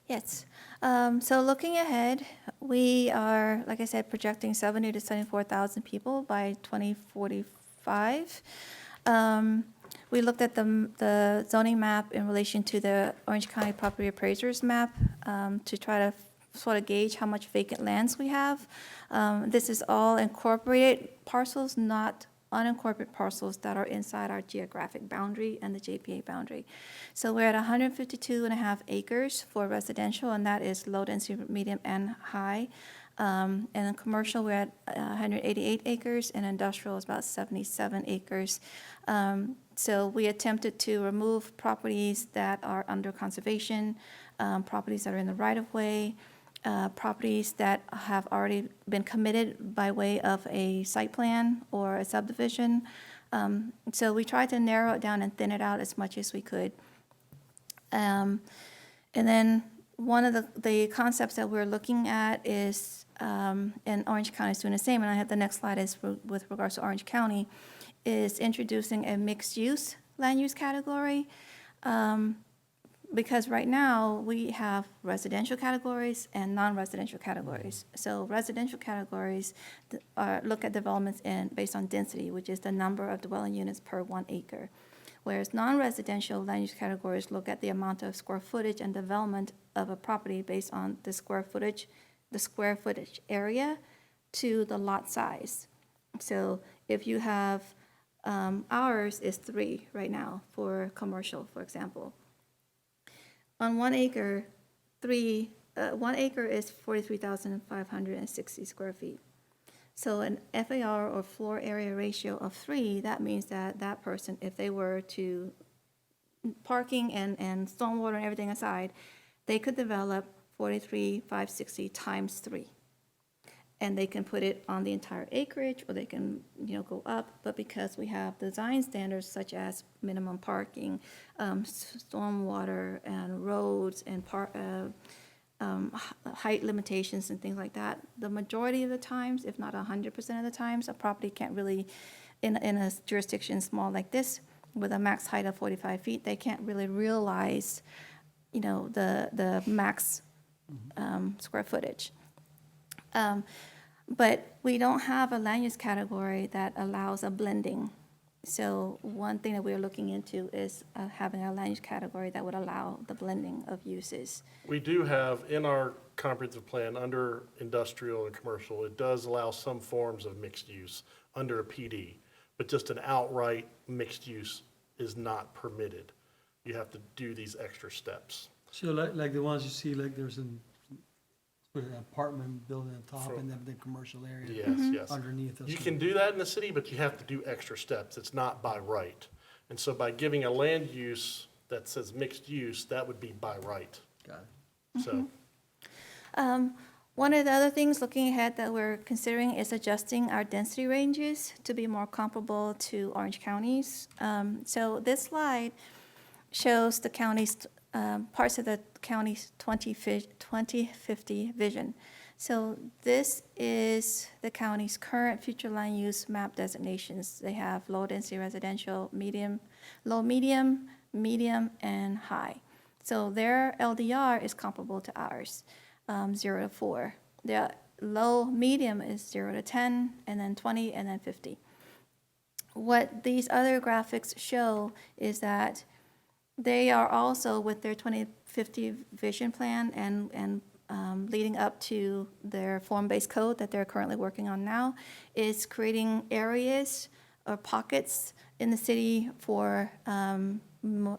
Yes. So looking ahead, we are, like I said, projecting 70 to 74,000 people by 2045. We looked at the zoning map in relation to the Orange County Property Appraisers map to try to sort of gauge how much vacant lands we have. This is all incorporated parcels, not unincorporated parcels that are inside our geographic boundary and the JPA boundary. So we're at 152.5 acres for residential, and that is low density, medium, and high. And in commercial, we're at 188 acres, and industrial is about 77 acres. So we attempted to remove properties that are under conservation, properties that are in the right-of-way, properties that have already been committed by way of a site plan or a subdivision. So we tried to narrow it down and thin it out as much as we could. And then one of the concepts that we're looking at is, and Orange County is doing the same, and I have the next slide is with regards to Orange County, is introducing a mixed-use land use category. Because right now, we have residential categories and non-residential categories. So residential categories look at developments based on density, which is the number of dwelling units per 1 acre. Whereas non-residential land use categories look at the amount of square footage and development of a property based on the square footage area to the lot size. So if you have, ours is 3 right now for commercial, for example. On 1 acre, 1 acre is 43,560 square feet. So an FAR or floor area ratio of 3, that means that that person, if they were to, parking and stormwater and everything aside, they could develop 43,560 times 3. and they can put it on the entire acreage, or they can, go up. But because we have design standards such as minimum parking, stormwater, and roads, and height limitations and things like that, the majority of the times, if not 100% of the times, a property can't really, in a jurisdiction small like this, with a max height of 45 feet, they can't really realize, the max square footage. But we don't have a land use category that allows a blending. So one thing that we're looking into is having a land use category that would allow the blending of uses. We do have in our comprehensive plan, under industrial and commercial, it does allow some forms of mixed use under a PD, but just an outright mixed use is not permitted. You have to do these extra steps. So like the ones you see, like there's put an apartment building on top and then the commercial area Yes, yes. underneath. You can do that in the city, but you have to do extra steps. It's not by right. And so by giving a land use that says mixed use, that would be by right. Got it. So, One of the other things looking ahead that we're considering is adjusting our density ranges to be more comparable to Orange counties. So this slide shows the county's, parts of the county's 2050 vision. So this is the county's current future land use map designations. They have low-density residential, low, medium, and high. So their LDR is comparable to ours, 0 to 4. The low, medium is 0 to 10, and then 20, and then 50. What these other graphics show is that they are also, with their 2050 vision plan and leading up to their form-based code that they're currently working on now, is creating areas or pockets in the city for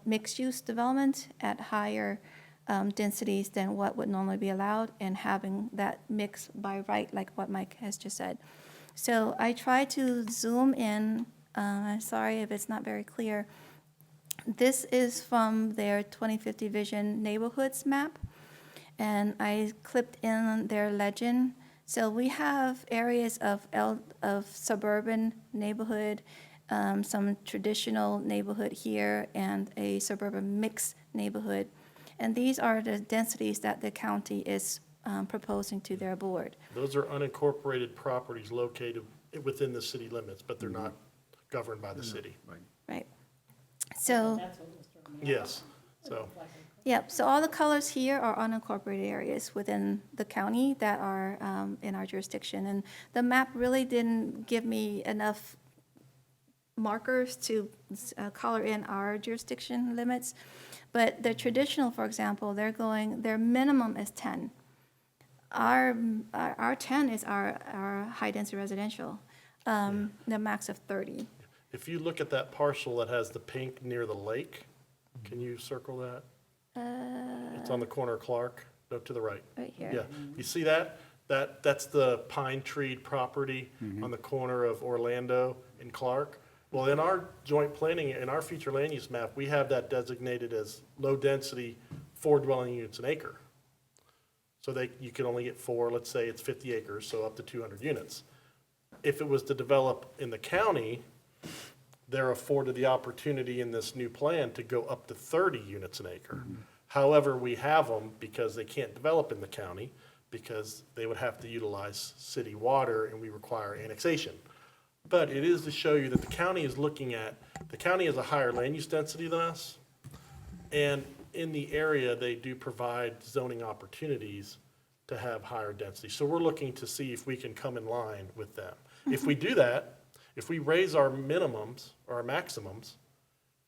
mixed-use development at higher densities than what would normally be allowed, and having that mix by right, like what Mike has just said. So I try to zoom in. I'm sorry if it's not very clear. This is from their 2050 Vision Neighborhoods map, and I clipped in their legend. So we have areas of suburban neighborhood, some traditional neighborhood here, and a suburban mixed neighborhood. And these are the densities that the county is proposing to their board. those are unincorporated properties located within the city limits, but they're not governed by the city. Right. So, That's what was throwing me off. Yes, so, yep, so all the colors here are unincorporated areas within the county that are in our jurisdiction. And the map really didn't give me enough markers to color in our jurisdiction limits. But the traditional, for example, their minimum is 10. Our 10 is our high-density residential, the max of 30. if you look at that parcel that has the pink near the lake, can you circle that? It's on the corner of Clark, no, to the right. Right here. Yeah, you see that? That's the pine tree property on the corner of Orlando and Clark. Well, in our joint planning, in our future land use map, we have that designated as low-density, 4 dwelling units an acre. So you can only get 4, let's say it's 50 acres, so up to 200 units. If it was to develop in the county, they're afforded the opportunity in this new plan to go up to 30 units an acre. However, we have them because they can't develop in the county, because they would have to utilize city water, and we require annexation. But it is to show you that the county has a higher land use density than us. And in the area, they do provide zoning opportunities to have higher density. So we're looking to see if we can come in line with them. If we do that, if we raise our minimums or our maximums,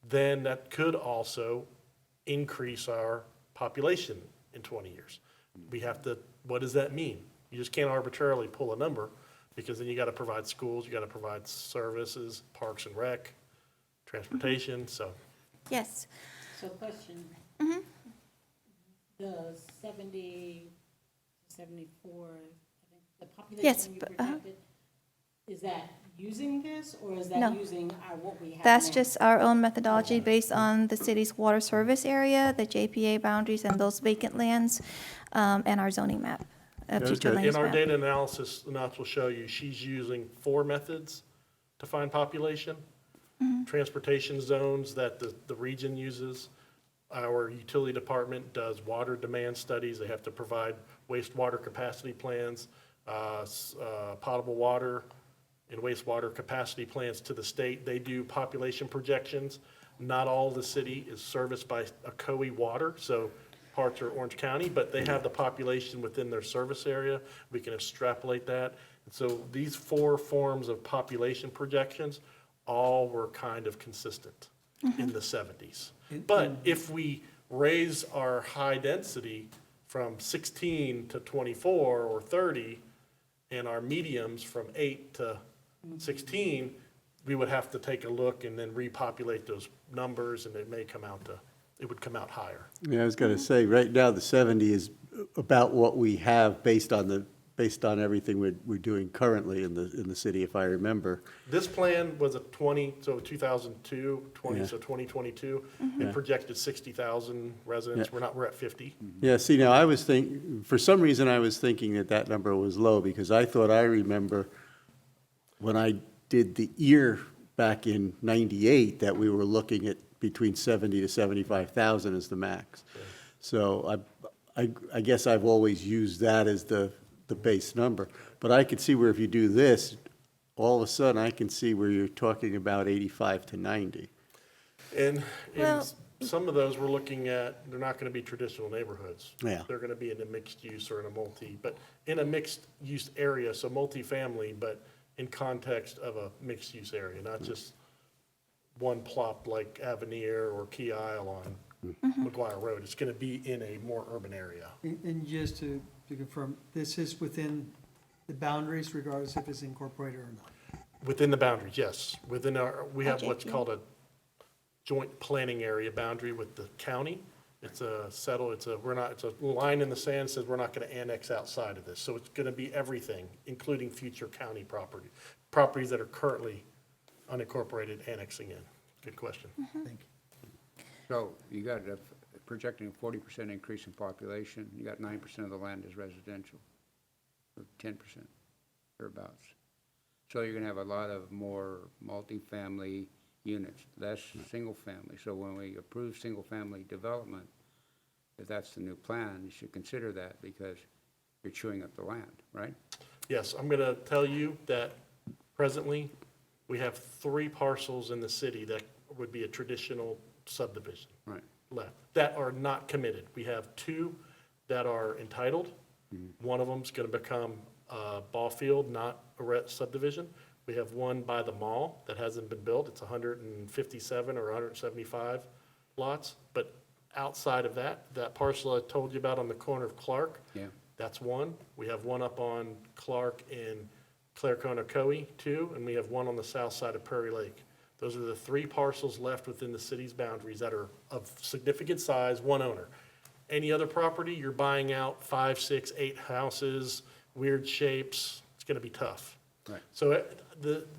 then that could also increase our population in 20 years. We have to, what does that mean? You just can't arbitrarily pull a number, because then you got to provide schools, you got to provide services, parks and rec, transportation, so. Yes. So question. The 70, 74, I think, the Yes, population you but, projected, is that using this, or is No. that using what we have That's now? just our own methodology based on the city's water service area, the JPA boundaries, and those vacant lands, and our zoning map. future land In use our map. data analysis, Nats will show you, she's using 4 methods to find population. Transportation zones that the region uses. Our utility department does water demand studies. They have to provide wastewater capacity plans, potable water and wastewater capacity plans to the state. They do population projections. Not all of the city is serviced by Ocoee water, so parts are Orange County, but they have the population within their service area. We can extrapolate that. And so these 4 forms of population projections all were kind of consistent in the 70s. But if we raise our high density from 16 to 24 or 30, and our mediums from 8 to 16, we would have to take a look and then repopulate those numbers, and it would come out higher. Yeah, I was gonna say, right now, the 70 is about what we have based on everything we're doing currently in the city, if I remember. This plan was a 2002, Yeah. so 2022. It projected 60,000 residents. Yeah. We're at 50. Yeah, see, now, for some reason, I was thinking that number was low, because I thought I remember when I did the year back in 98, that we were looking at between 70 to 75,000 as the max. So I guess I've always used that as the base number. But I could see where if you do this, all of a sudden, I can see where you're talking about 85 to 90. And Well- some of those we're looking at, they're not going to be traditional neighborhoods. Yeah. They're going to be in a mixed use or in a but in a mixed use area, so multifamily, but in context of a mixed use area, not just one plop like Avenir or Key Isle on McGuire Road. It's going to be in a more urban area. And just to confirm, this is within the boundaries regardless if it's incorporated or not? Within the boundaries, yes. We have what's RJP. called a joint planning area boundary with the county. It's a line in the sand says we're not going to annex outside of this. So it's going to be everything, including future county properties that are currently unincorporated annexing in. Good question. Thank you. So you got projecting a 40% increase in population, you got 9% of the land is residential, or 10%, thereabouts. So you're gonna have a lot of more multifamily units, less single family. So when we approve single family development, if that's the new plan, you should consider that because you're chewing up the land, right? Yes, I'm going to tell you that presently, we have 3 parcels in the city that would be a traditional subdivision. Right. Left, that are not committed. We have 2 that are entitled. One of them's gonna become a ball field, not a subdivision. We have one by the mall that hasn't been built. It's 157 or 175 lots. But outside of that parcel I told you about on the corner of Clark, Yeah. that's one. We have one up on Clark in Clarecone, Ocoee, 2, and we have one on the south side of Prairie Lake. Those are the 3 parcels left within the city's boundaries that are of significant size, one owner. Any other property, you're buying out 5, 6, 8 houses, weird shapes, it's gonna be tough. Right. So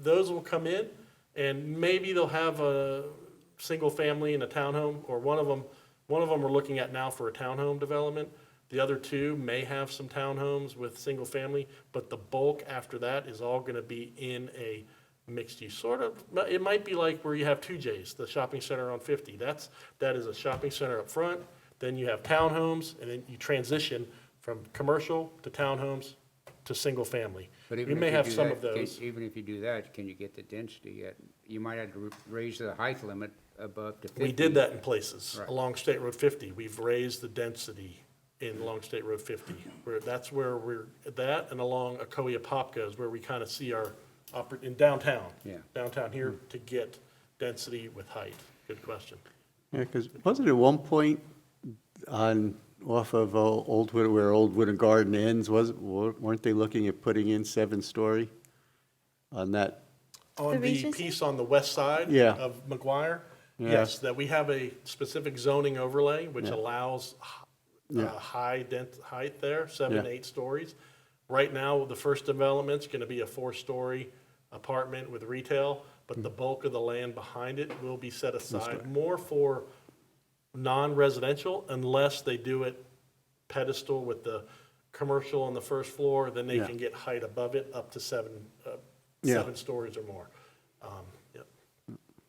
those will come in, and maybe they'll have a single family and a townhome, or one of them we're looking at now for a townhome development. The other 2 may have some townhomes with single family, but the bulk after that is all gonna be in a mixed use, sort of. It might be like where you have 2J's, the shopping center on 50. That is a shopping center up front, then you have townhomes, and then you transition from commercial to townhomes to single family. But We even if may you have do some that, of those. even if you do that, can you get the density yet? You might have to raise the height limit above to 50. We did that in places Right. along State Road 50. We've raised the density in along State Road 50. That's where we're at that, and along Ocoee Apopka is where we kind of see our, in downtown. Yeah. Downtown here to get density with height. Good question. Yeah, because wasn't it at one point off of Old Wood, where Old Wood Garden ends, weren't they looking at putting in 7-story on that? On The the Regency? piece on the west side Yeah. of McGuire, Yeah. yes, that we have a specific zoning overlay which Yeah. allows Yeah. high height there, 7, Yeah. 8 stories. Right now, the first development's going to be a 4-story apartment with retail, but the bulk of the land behind it will be set aside more for non-residential unless they do it pedestal with the commercial on the first floor, then they Yeah. can get height above it up to Yeah. 7 stories or more. Yep.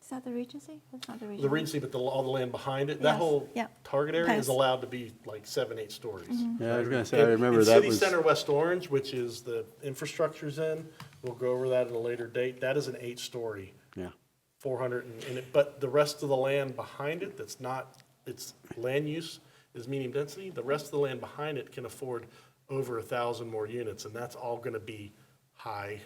Is that the Regency? That's not the The Regency. Regency, but all the land behind it, that Yes, whole yeah. target area is Pass. allowed to be like 7, 8 stories. Yeah, I was gonna say, I In- remember that was. In City Center West Orange, which is the infrastructure's in, we'll go over that at a later date, that is an 8-story, Yeah, 400, but the rest of the land behind it, that's not, its land use is medium density, the rest of the land behind it can afford over 1,000 more units, and that's all gonna be high.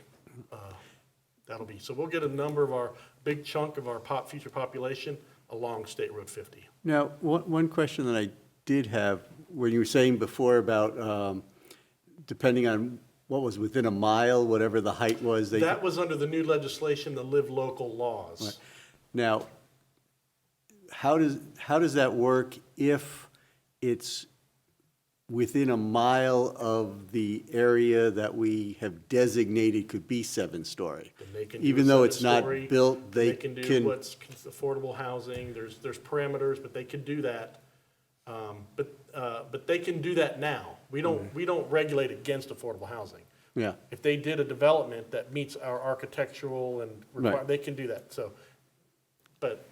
That'll be, so we'll get a number of our, big chunk of our future population along State Road 50. now, one question that I did have, when you were saying before about, depending on what was within a mile, whatever the height was, they. That was under the new legislation, the live local laws. Now, how does that work if it's within a mile of the area that we have designated could be 7-story? And they can do Even a though it's not 7-story, built, they can do can, what's affordable housing, there's parameters, but they can do that. But they can do that now. We don't regulate against affordable housing. yeah, If they did a development that meets our architectural and Right. they can do that, so. But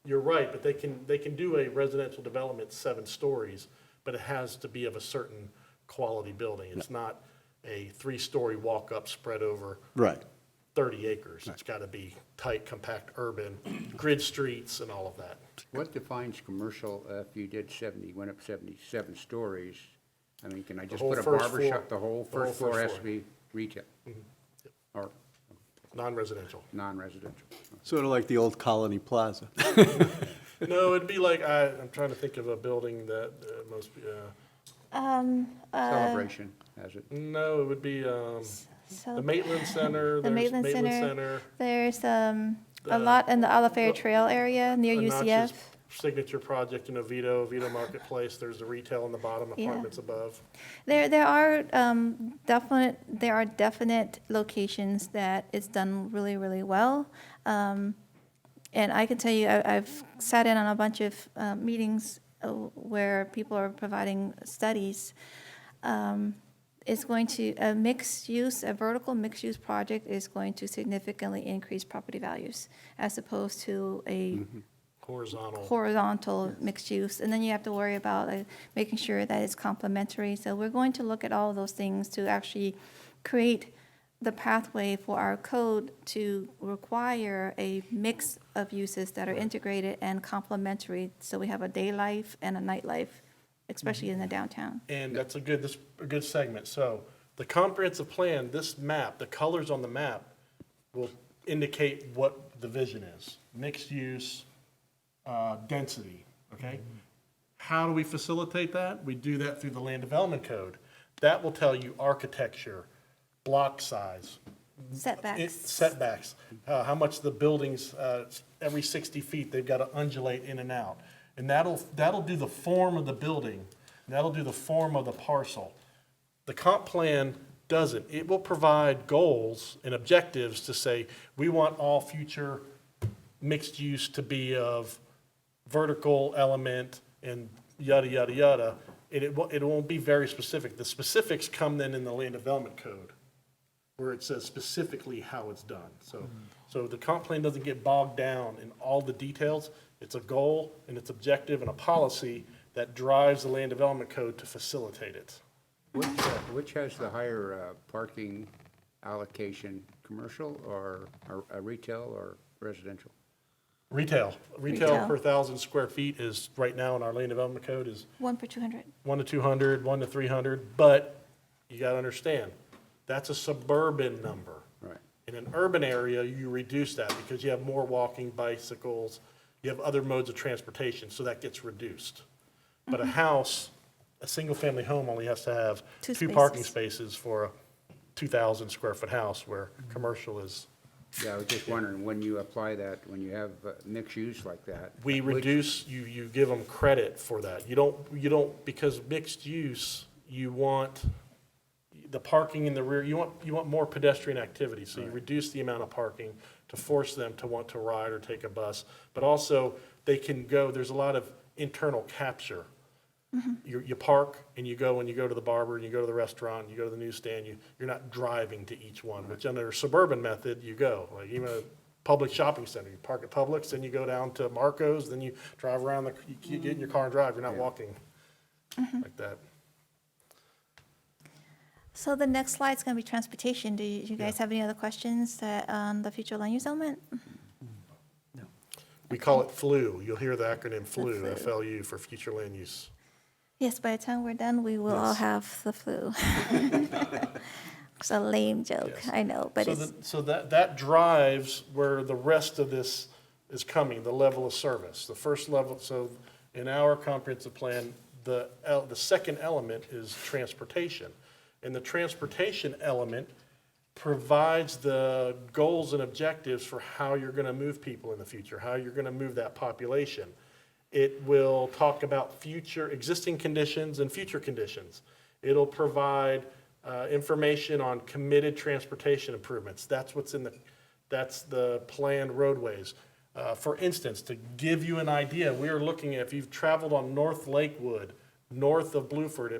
you're right, but they can do a residential development 7 stories, but it has to be of a certain quality building. It's not a 3-story walk-up spread over right. 30 acres. It's got to be tight, compact, urban, grid streets and all of that. What defines commercial if you did 70, went up 77 stories? I mean, can I just whole put a first barber floor. shop, the whole The whole first floor first has to floor. be retail? Or Non-residential. non-residential? Sort of like the old Colony Plaza. No, it'd be like, I'm trying to think of a building that most, Celebration has it. no, it would be the So Maitland Center. the there's Maitland Center, Center. there's a The- lot in the Olive Trail area near Anach's UCF. signature project in Oviedo Marketplace. There's the retail in the bottom, Yeah. apartments above. There are definite locations that it's done really, really well. And I can tell you, I've sat in on a bunch of meetings where people are providing studies. It's going to, a vertical mixed-use project is going to significantly increase property values as opposed to a horizontal mixed use. And then you have to worry about making sure that it's complementary. So we're going to look at all of those things to actually create the pathway for our code to require a mix of uses that are integrated and complementary. So we have a day life and a nightlife, especially in the downtown. And that's a good segment. So the comprehensive plan, this map, the colors on the map will indicate what the vision is. Mixed use, density, okay? How do we facilitate that? We do that through the land development code. That will tell you architecture, block size, setbacks, how much the buildings, every 60 feet, they've got to undulate in and out. And that'll do the form of the building, and that'll do the form of the parcel. The comp plan doesn't. It will provide goals and objectives to say, we want all future mixed use to be of vertical element and yada, yada, yada. And it won't be very specific. The specifics come then in the land development code, where it says specifically how it's done. So the comp plan doesn't get bogged down in all the details. It's a goal and it's objective and a policy that drives the land development code to facilitate it. Which has the higher parking allocation, commercial or retail or residential? Retail Retail. per 1,000 square feet is, right now in our land development code, is 1 per 200. 1 to 200, 1 to 300, but you gotta understand, that's a suburban number. Right. In an urban area, you reduce that because you have more walking, bicycles, you have other modes of transportation, so that gets reduced. But a house, a single-family home only has to have Two two parking spaces. spaces for a 2,000 square foot house, where commercial is, Yeah, I was just wondering, when you apply that, when you have mixed use like that. we which- reduce, you give them credit for that. You don't, because mixed use, you want the parking in the rear, you want more pedestrian activity, so you reduce the amount of parking to force them to want to ride or take a bus. But also, they can go, there's a lot of internal capture. You park and you go to the barber, and you go to the restaurant, you go to the newsstand, you're not driving to each one, which under a suburban method, you go. Like even a public shopping center, you park at Publix, then you go down to Marco's, then you drive around, you get in your car and drive, you're not walking like that. So the next slide's going to be transportation. Do you guys have any other questions on the future land use element? We call it FLU. You'll hear the acronym FLU, FLU. F-L-U, for future land use. Yes, by the time we're done, we will all Yes. have the flu. It's a lame joke, Yes. I know, but So it's, so that drives where the rest of this is coming, the level of service. The first level, so in our comprehensive plan, the second element is transportation. And the transportation element provides the goals and objectives for how you're going to move people in the future, how you're going to move that population. It will talk about future, existing conditions and future conditions. It'll provide information on committed transportation improvements. That's what's that's the planned roadways. For instance, to give you an idea, we are looking at, if you've traveled on North Lakewood, north of Blueford,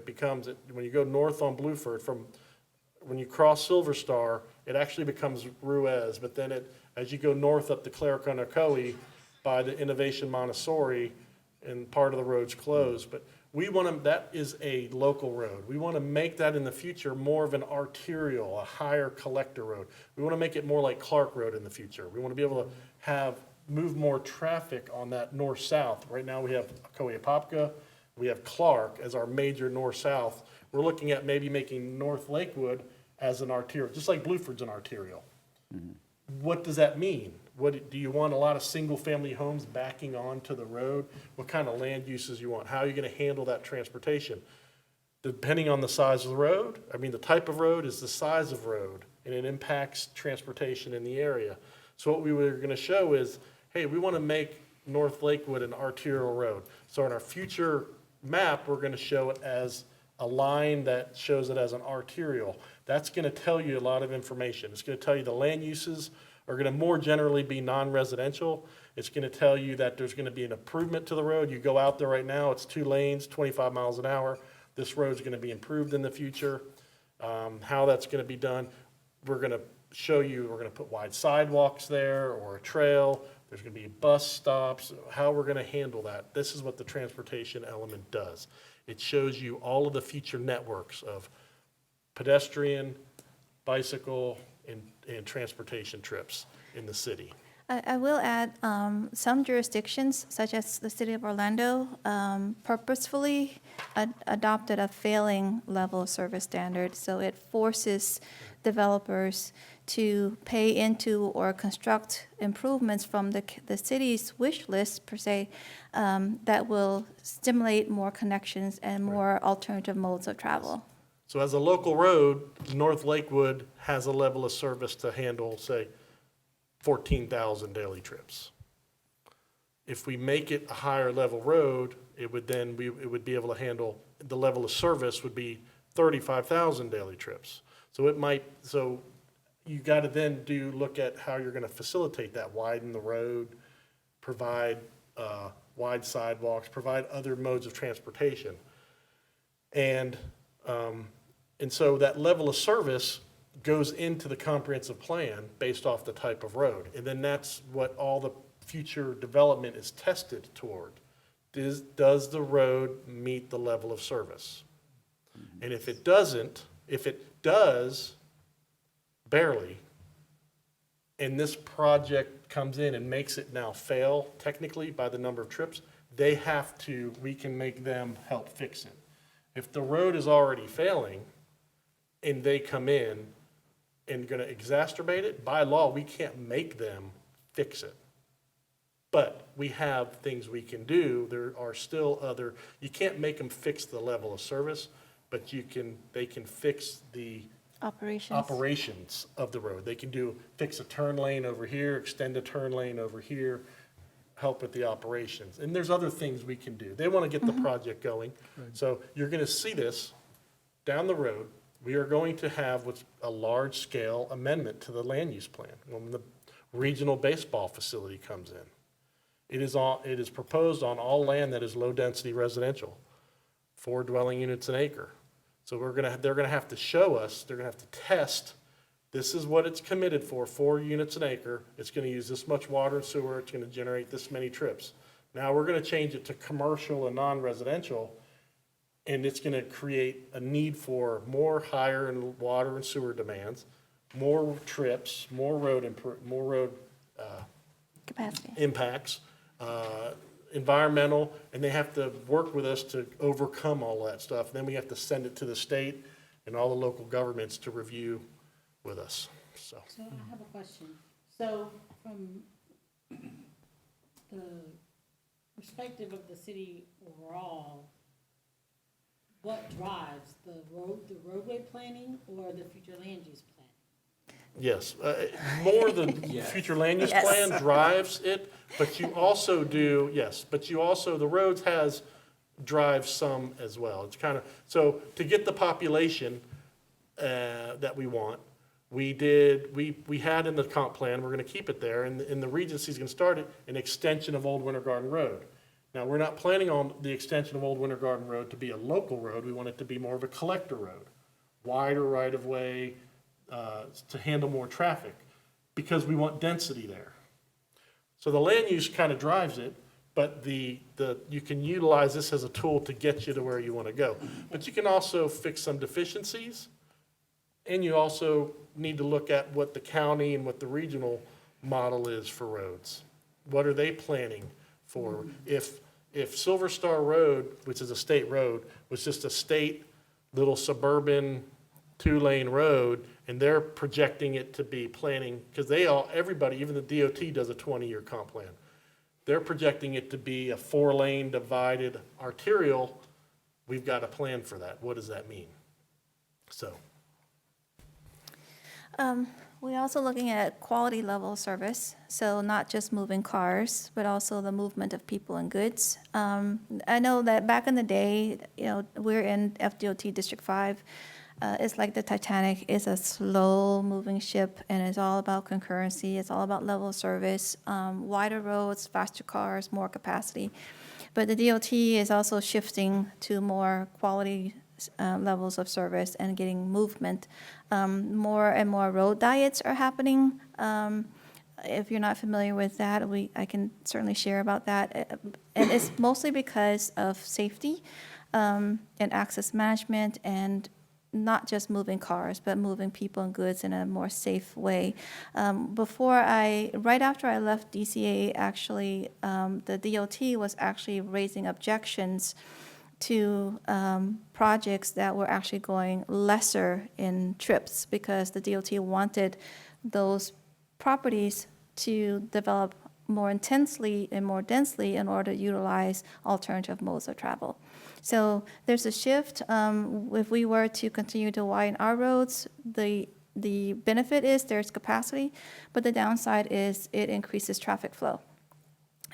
when you go north on Blueford, when you cross Silver Star, it actually becomes Ruiz, but then as you go north up the Cleric on Ocoee by the Innovation Montessori, and part of the road's closed, but that is a local road. We want to make that in the future more of an arterial, a higher collector road. We want to make it more like Clark Road in the future. We want to be able to move more traffic on that north-south. Right now, we have Ocoee-Apopka, we have Clark as our major north-south. We're looking at maybe making North Lakewood as an arterial, just like Blueford's an arterial. What does that mean? Do you want a lot of single-family homes backing onto the road? What kind of land uses you want? How are you going to handle that transportation? Depending on the size of the road, the type of road is the size of road, and it impacts transportation in the area. So what we were going to show is, hey, we want to make North Lakewood an arterial road. So in our future map, we're going to show it as a line that shows it as an arterial. That's going to tell you a lot of information. It's going to tell you the land uses are going to more generally be non-residential. It's going to tell you that there's going to be an improvement to the road. You go out there right now, it's 2 lanes, 25 miles an hour. This road's going to be improved in the future. How that's going to be done, we're going to show you, we're going to put wide sidewalks there or a trail. There's going to be bus stops, how we're going to handle that. This is what the transportation element does. It shows you all of the future networks of pedestrian, bicycle, and transportation trips in the city. I will add, some jurisdictions, such as the city of Orlando, purposefully adopted a failing level of service standard. So it forces developers to pay into or construct improvements from the city's wish list, per se, that will stimulate more connections and more alternative modes of travel. So as a local road, North Lakewood has a level of service to handle, say, 14,000 daily trips. If we make it a higher level road, it would be able to handle, the level of service would be 35,000 daily trips. So you got to then look at how you're going to facilitate that, widen the road, provide wide sidewalks, provide other modes of transportation. And so that level of service goes into the comprehensive plan based off the type of road. And then that's what all the future development is tested toward. Does the road meet the level of service? And if it doesn't, if it does, barely, and this project comes in and makes it now fail technically by the number of trips, we can make them help fix it. If the road is already failing and they come in and going to exacerbate it, by law, we can't make them fix it. But we have things we can do. There are still you can't make them fix the level of service, but they can fix the operations of the road. They can fix a turn lane over here, extend a turn lane over here, help with the operations. And there's other things we can do. They want to get the project going. So you're going to see this down the road. We are going to have what's a large-scale amendment to the land use plan when the regional baseball facility comes in. It is proposed on all land that is low-density residential. 4 dwelling units an acre. So they're gonna have to show us, they're gonna have to test, this is what it's committed for, 4 units an acre. It's gonna use this much water and sewer, it's gonna generate this many trips. Now, we're gonna change it to commercial and non-residential, and it's gonna create a need for more higher and water and sewer demands, more trips, more road Capacity. impacts, environmental, and they have to work with us to overcome all that stuff. And then we have to send it to the state and all the local governments to review with us, so. So I have a question. So from the perspective of the city overall, what drives the roadway planning or the future land use plan? Yes, more the future land use Yes. plan drives it, but you also do, yes, but you also, the roads drive some as well. It's kind of, so to get the population that we want, we had in the comp plan, we're gonna keep it there, and the Regency's gonna start it, an extension of Old Winter Garden Road. Now, we're not planning on the extension of Old Winter Garden Road to be a local road, we want it to be more of a collector road. Wider right-of-way, to handle more traffic, because we want density there. So the land use kind of drives it, but you can utilize this as a tool to get you to where you want to go. But you can also fix some deficiencies, and you also need to look at what the county and what the regional model is for roads. What are they planning for? If Silver Star Road, which is a state road, was just a state little suburban 2-lane road, and they're projecting it to be planning, because everybody, even the DOT does a 20-year comp plan. They're projecting it to be a 4-lane divided arterial. We've got a plan for that. What does that mean? So, We're also looking at quality level service, so not just moving cars, but also the movement of people and goods. I know that back in the day, we're in FDOT District 5. It's like the Titanic. It's a slow-moving ship, and it's all about concurrency. It's all about level of service, wider roads, faster cars, more capacity. But the DOT is also shifting to more quality levels of service and getting movement. More and more road diets are happening. If you're not familiar with that, I can certainly share about that. And it's mostly because of safety and access management, and not just moving cars, but moving people and goods in a more safe way. Right after I left DCA, actually, the DOT was actually raising objections to projects that were actually going lesser in trips, because the DOT wanted those properties to develop more intensely and more densely in order to utilize alternative modes of travel. So there's a shift. If we were to continue to widen our roads, the benefit is there's capacity, but the downside is it increases traffic flow.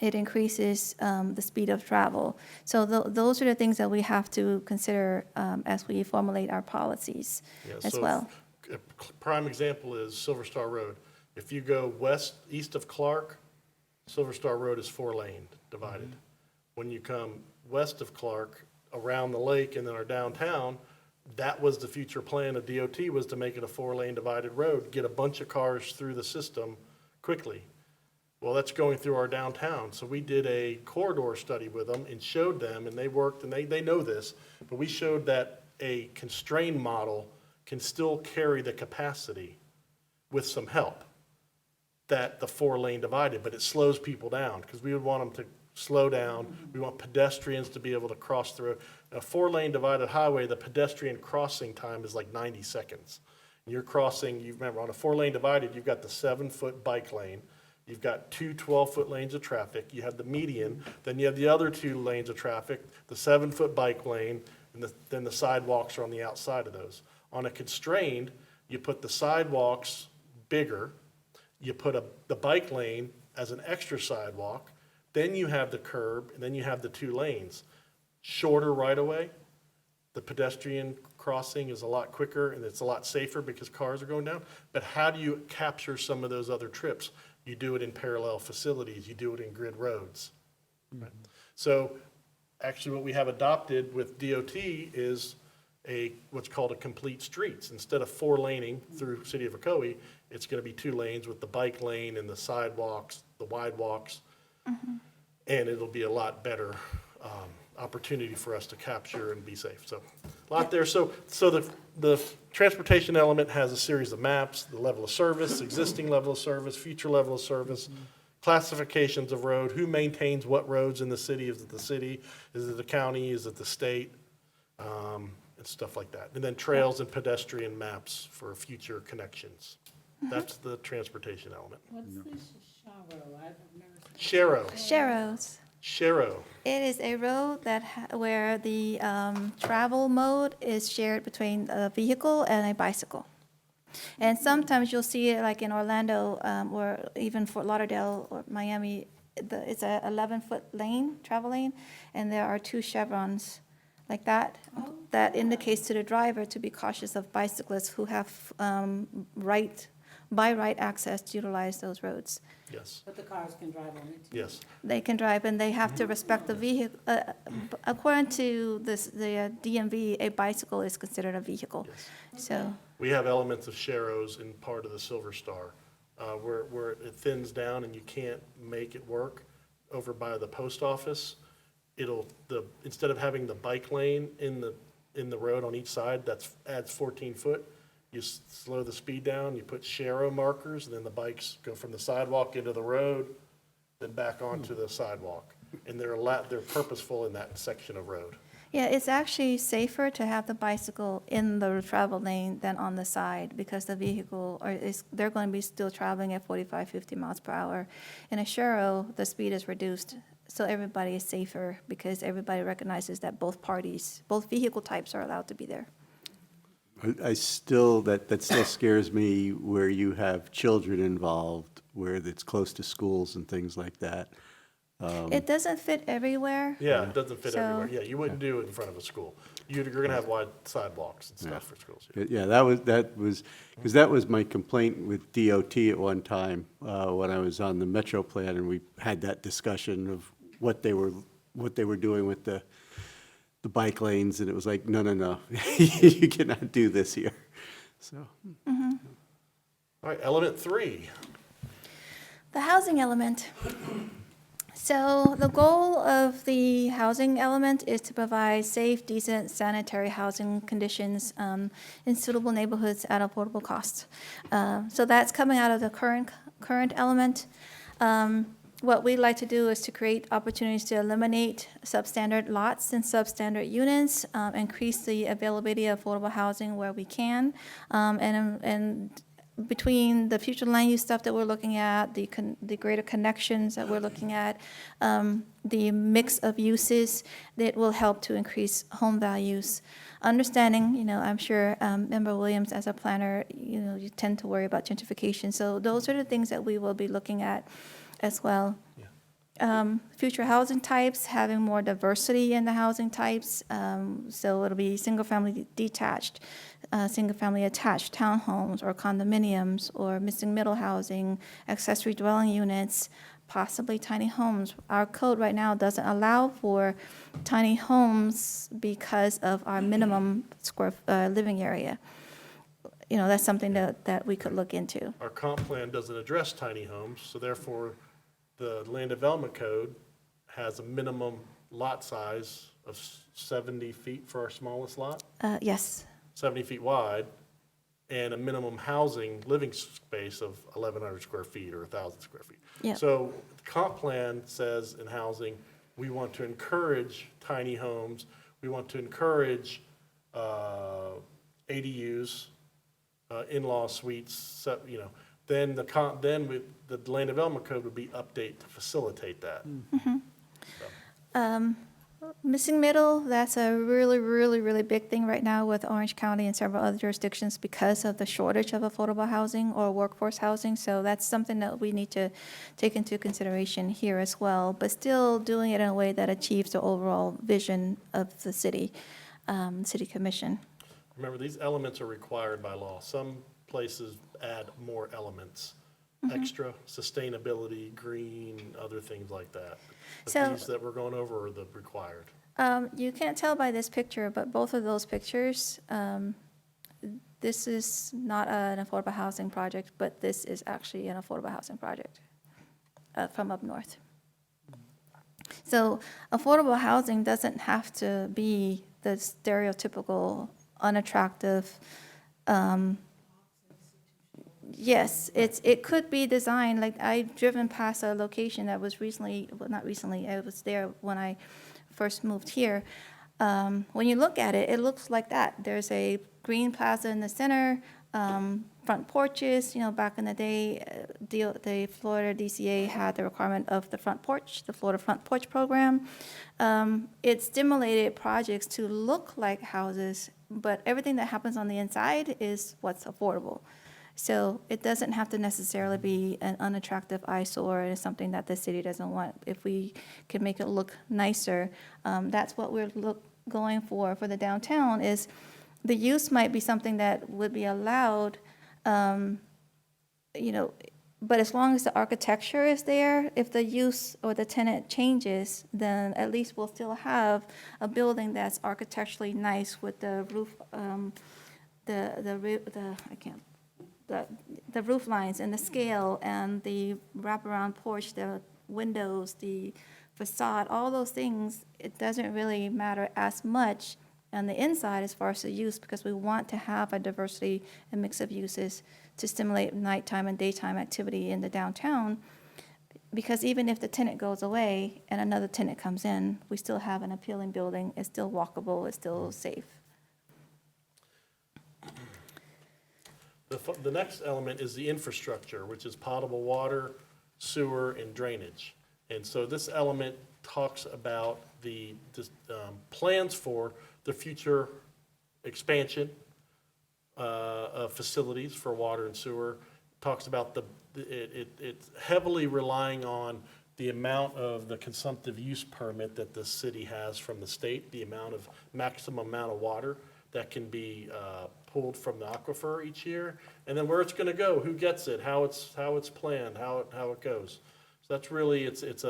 It increases the speed of travel. So those are the things that we have to consider as we formulate our policies as well. A prime example is Silver Star Road. If you go east of Clark, Silver Star Road is 4-lane divided. When you come west of Clark, around the lake and then our downtown, that was the future plan of DOT, was to make it a 4-lane divided road, get a bunch of cars through the system quickly. Well, that's going through our downtown. So we did a corridor study with them and showed them, and they worked, and they know this, but we showed that a constrained model can still carry the capacity with some help that the 4-lane divided, but it slows people down, because we would want them to slow down. We want pedestrians to be able to cross through. A 4-lane divided highway, the pedestrian crossing time is like 90 seconds. You're crossing, you remember, on a 4-lane divided, you've got the 7-foot bike lane. You've got 2 12-foot lanes of traffic. You have the median. Then you have the other 2 lanes of traffic, the 7-foot bike lane, and then the sidewalks are on the outside of those. On a constrained, you put the sidewalks bigger. You put the bike lane as an extra sidewalk. Then you have the curb, and then you have the 2 lanes. Shorter right-of-way. The pedestrian crossing is a lot quicker, and it's a lot safer because cars are going down. But how do you capture some of those other trips? You do it in parallel facilities. You do it in grid roads. Right? So actually what we have adopted with DOT is what's called a complete streets. Instead of 4-laning through city of Ocoee, it's gonna be 2 lanes with the bike lane and the sidewalks, the wide walks. And it'll be a lot better, opportunity for us to capture and be safe. So, a lot there. So the transportation element has a series of maps, the level of service, existing level of service, future level of service, classifications of road, who maintains what roads in the city. Is it the city? Is it the county? Is it the state? And stuff like that. And then trails and pedestrian maps for future connections. That's the transportation element. What's this Sharo? I've never seen. Sharrow. Sharrows. Sharrow. It is a road that, where the travel mode is shared between a vehicle and a bicycle. And sometimes you'll see it like in Orlando, or even Fort Lauderdale or Miami, it's a 11-foot lane, travel lane, and there are 2 chevrons like that. That indicates to the driver to be cautious of bicyclists who have by right access to utilize those roads. Yes. But the cars can drive on it too. Yes. They can drive, and they have to respect the vehicle. According to the DMV, a bicycle is considered a vehicle. So, We have elements of Sharrows in part of the Silver Star, where it thins down and you can't make it work. Over by the post office, instead of having the bike lane in the road on each side, adds 14 foot. You slow the speed down, you put Sharrow markers, and then the bikes go from the sidewalk into the road, then back onto the sidewalk. And they're purposeful in that section of road. yeah, it's actually safer to have the bicycle in the travel lane than on the side, because the vehicle, they're going to be still traveling at 45, 50 miles per hour. In a Sharrow, the speed is reduced, so everybody is safer, because everybody recognizes that both vehicle types are allowed to be there. I still, that still scares me where you have children involved, where it's close to schools and things like that. It doesn't fit everywhere. Yeah, it doesn't fit So- everywhere. Yeah, you wouldn't do it in front of a school. You're gonna have wide sidewalks and stuff for schools. Yeah. Yeah, because that was my complaint with DOT at one time, when I was on the Metro plan, and we had that discussion of what they were doing with the bike lanes, and it was like, no, you cannot do this here, so. All right, element 3. The housing element. So the goal of the housing element is to provide safe, decent, sanitary housing conditions in suitable neighborhoods at affordable cost. So that's coming out of the current element. What we'd like to do is to create opportunities to eliminate substandard lots and substandard units, increase the availability of affordable housing where we can, and between the future land use stuff that we're looking at, the greater connections that we're looking at, the mix of uses that will help to increase home values. Understanding, I'm sure Member Williams, as a planner, you tend to worry about gentrification. So those are the things that we will be looking at as well. Future housing types, having more diversity in the housing types. So it'll be single-family detached, single-family attached townhomes or condominiums, or missing middle housing, accessory dwelling units, possibly tiny homes. Our code right now doesn't allow for tiny homes because of our minimum square living area. That's something that we could look into. Our comp plan doesn't address tiny homes, so therefore, the land development code has a minimum lot size of 70 feet for our smallest lot, Yes. 70 feet wide, and a minimum housing living space of 1,100 square feet or 1,000 square feet. Yeah. So the comp plan says in housing, we want to encourage tiny homes, we want to encourage ADUs, in-law suites, then the land development code would be update to facilitate that. Missing middle, that's a really, really, really big thing right now with Orange County and several other jurisdictions because of the shortage of affordable housing or workforce housing. So that's something that we need to take into consideration here as well, but still doing it in a way that achieves the overall vision of the city commission. Remember, these elements are required by law. Some places add more elements, extra sustainability, green, other things like that. But So- these that we're going over are the required. You can't tell by this picture, but both of those pictures, this is not an affordable housing project, but this is actually an affordable housing project from up north. So affordable housing doesn't have to be the stereotypical, unattractive. Yes, it could be designed, like I've driven past a location that was recently, well, not recently, I was there when I first moved here. When you look at it, it looks like that. There's a green plaza in the center, front porches. You know, back in the day, the Florida DCA had the requirement of the front porch, the Florida Front Porch Program. It stimulated projects to look like houses, but everything that happens on the inside is what's affordable. So it doesn't have to necessarily be an unattractive eyesore or something that the city doesn't want. If we can make it look nicer, that's what we're going for the downtown, is the use might be something that would be allowed, you know, but as long as the architecture is there, if the use or the tenant changes, then at least we'll still have a building that's architecturally nice with the roof, the roof lines and the scale and the wraparound porch, the windows, the facade, all those things, it doesn't really matter as much on the inside as far as the use, because we want to have a diversity and mix of uses to stimulate nighttime and daytime activity in the downtown. Because even if the tenant goes away and another tenant comes in, we still have an appealing building, it's still walkable, it's still safe. The next element is the infrastructure, which is potable water, sewer, and drainage. And so this element talks about the plans for the future expansion of facilities for water and sewer. Talks about it's heavily relying on the amount of the consumptive use permit that the city has from the state, the maximum amount of water that can be pulled from the aquifer each year, and then where it's going to go, who gets it, how it's planned, how it goes. So that's really it's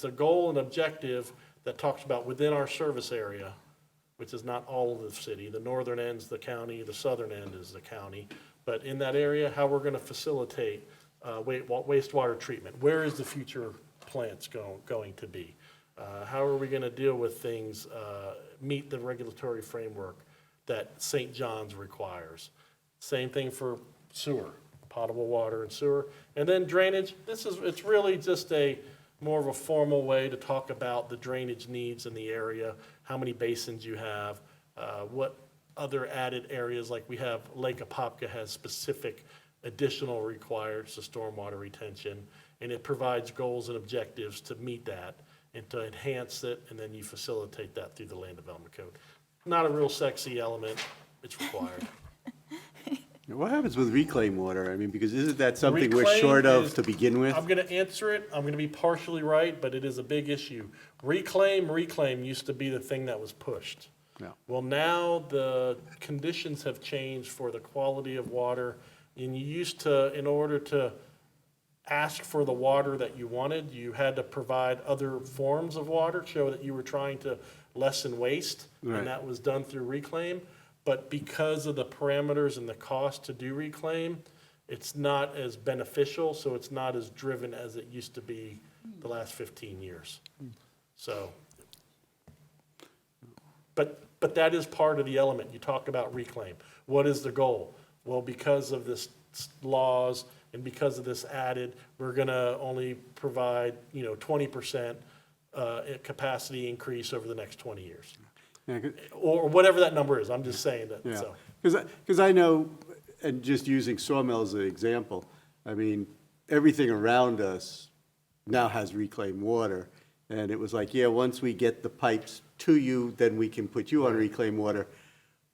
a goal and objective that talks about within our service area, which is not all of the city. The northern end's the county, the southern end is the county, but in that area, how we're going to facilitate wastewater treatment. Where is the future plants going to be? How are we going to deal with things, meet the regulatory framework that St. John's requires? Same thing for sewer, potable water and sewer. And then drainage, it's really just more of a formal way to talk about the drainage needs in the area, how many basins you have, what other added areas, like we have Lake Apopka has specific additional requires to stormwater retention, and it provides goals and objectives to meet that and to enhance it, and then you facilitate that through the land development code. Not a real sexy element, it's required. What happens with reclaimed water? I mean, because isn't that something we're Reclaim short of is- to begin with? I'm gonna answer it, I'm gonna be partially right, but it is a big issue. Reclaim used to be the thing that was pushed. Yeah. Well, now the conditions have changed for the quality of water, and you used to, in order to ask for the water that you wanted, you had to provide other forms of water, show that you were trying to lessen waste, Right. and that was done through reclaim. But because of the parameters and the cost to do reclaim, it's not as beneficial, so it's not as driven as it used to be the last 15 years. So, but that is part of the element. You talk about reclaim. What is the goal? Well, because of this laws and because of this added, we're gonna only provide, 20% capacity increase over the next 20 years. Yeah, Or whatever that number is, I'm just saying that, yeah. so. Because I know, and just using Sawmill as an example, I mean, everything around us now has reclaimed water. And it was like, yeah, once we get the pipes to you, then we can put you on reclaimed water.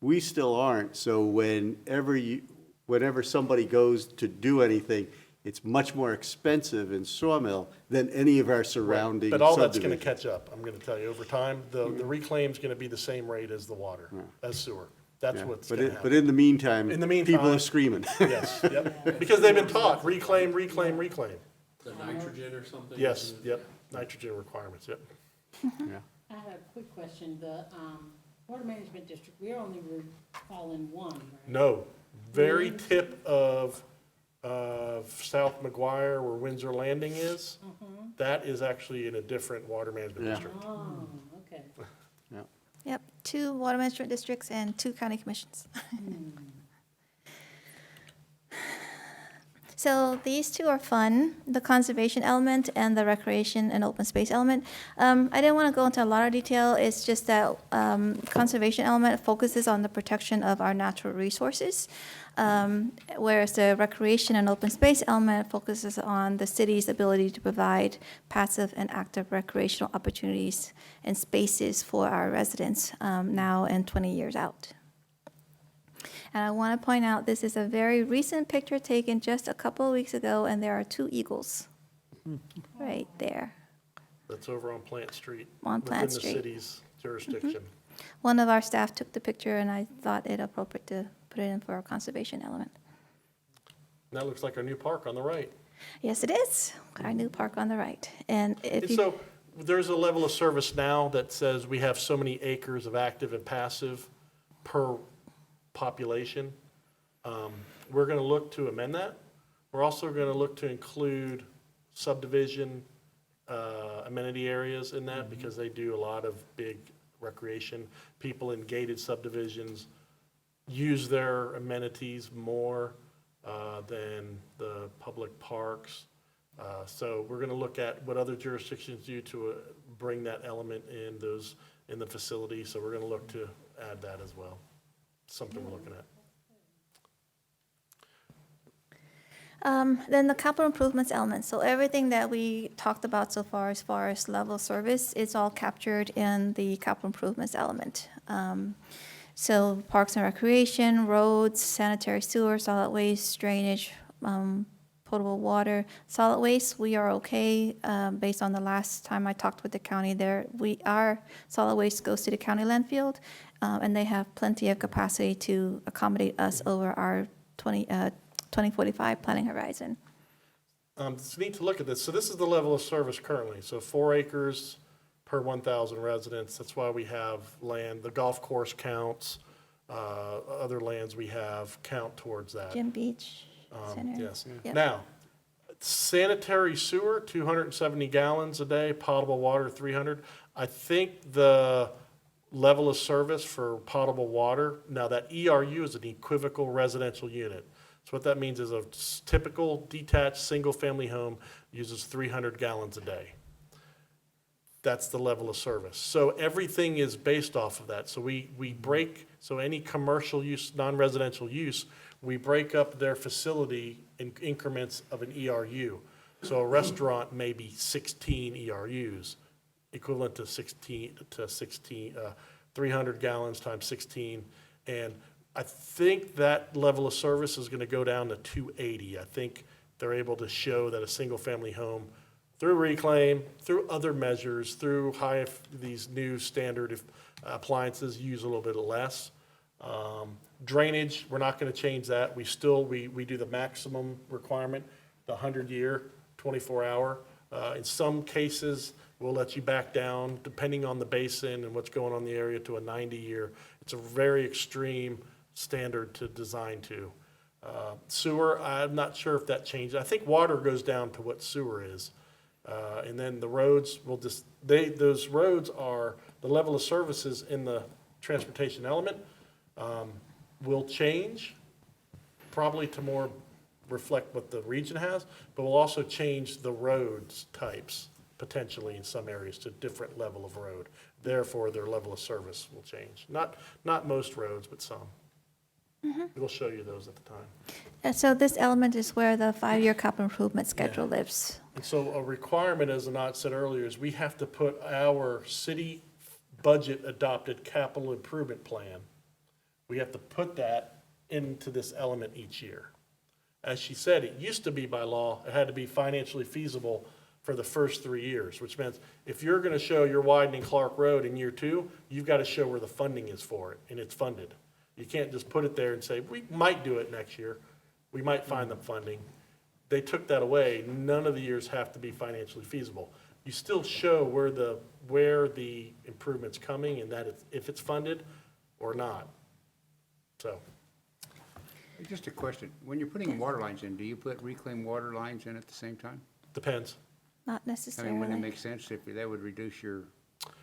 We still aren't, so whenever somebody goes to do anything, it's much more expensive in Sawmill than any of our surrounding But all that's gonna subdivisions. catch up, I'm gonna tell you, over time, the reclaim's gonna be the same rate as the water, as sewer. That's Yeah, what's but gonna But happen. in the meantime, In the people meantime- are screaming. Yes, yep, because they've been taught, reclaim. The nitrogen or something? Yes, yep, nitrogen requirements, yep. Yeah. I had a quick question. The, water management district, we only fall in one, right? No, very Really? tip of South McGuire where Windsor Landing is, that is actually in a different water management Yeah. district. Oh, okay. Yep, 2 water management districts and 2 county commissions. So these 2 are fun, the conservation element and the recreation and open space element. I didn't want to go into a lot of detail. It's just that conservation element focuses on the protection of our natural resources, whereas the recreation and open space element focuses on the city's ability to provide passive and active recreational opportunities and spaces for our residents now and 20 years out. And I want to point out, this is a very recent picture taken just a couple of weeks ago, and there are 2 eagles right there. That's over on Plant Street. On Plant Street. Within the city's jurisdiction. One of our staff took the picture, and I thought it appropriate to put it in for a conservation element. And that looks like our new park on the right. Yes, it is, our new park on the right. And if And you, so there's a level of service now that says we have so many acres of active and passive per population. We're going to look to amend that. We're also going to look to include subdivision amenity areas in that because they do a lot of big recreation. People in gated subdivisions use their amenities more than the public parks. So we're going to look at what other jurisdictions do to bring that element in those, in the facility. So we're going to look to add that as well. Something we're looking at. then the capital improvements element. So everything that we talked about so far as level of service, it's all captured in the capital improvements element. So parks and recreation, roads, sanitary sewer, solid waste, drainage, potable water. Solid waste, we are okay, based on the last time I talked with the county there. Our solid waste goes to the county landfill, and they have plenty of capacity to accommodate us over our 2045 planning horizon. It's neat to look at this. So this is the level of service currently. So 4 acres per 1,000 residents. That's why we have land. The golf course counts. Other lands we have count towards that. Jim Beach Center. Yes. Yep. Now, sanitary sewer, 270 gallons a day, potable water, 300. I think the level of service for potable water, now that ERU is an equivocal residential unit. So what that means is a typical detached, single-family home uses 300 gallons a day. That's the level of service. So everything is based off of that. So we break, so any commercial use, non-residential use, we break up their facility in increments of an ERU. So a restaurant may be 16 ERUs, equivalent to 300 gallons times 16. And I think that level of service is going to go down to 280. I think they're able to show that a single-family home, through reclaim, through other measures, through these new standard appliances, use a little bit less. Drainage, we're not going to change that. We do the maximum requirement, the 100-year, 24-hour. In some cases, we'll let you back down, depending on the basin and what's going on in the area, to a 90-year. It's a very extreme standard to design to. Sewer, I'm not sure if that changes. I think water goes down to what sewer is. And then the roads will just, those roads are, the level of services in the transportation element will change, probably to more reflect what the region has, but we'll also change the roads types potentially in some areas to different level of road. Therefore, their level of service will change. Not most roads, but some. We'll show you those at the time. And so this element is where the 5-year capital improvement schedule lives. And so a requirement, as Anat said earlier, is we have to put our city budget adopted capital improvement plan. We have to put that into this element each year. As she said, it used to be by law, it had to be financially feasible for the first 3 years, which means if you're going to show you're widening Clark Road in year 2, you've got to show where the funding is for it, and it's funded. You can't just put it there and say, we might do it next year. We might find the funding. They took that away. None of the years have to be financially feasible. you still show where the improvement's coming and that if it's funded or not. So, Just a question, when you're putting water lines in, do you put reclaimed water lines in at the same time? depends. Not I necessarily. mean, wouldn't it make sense if that would reduce your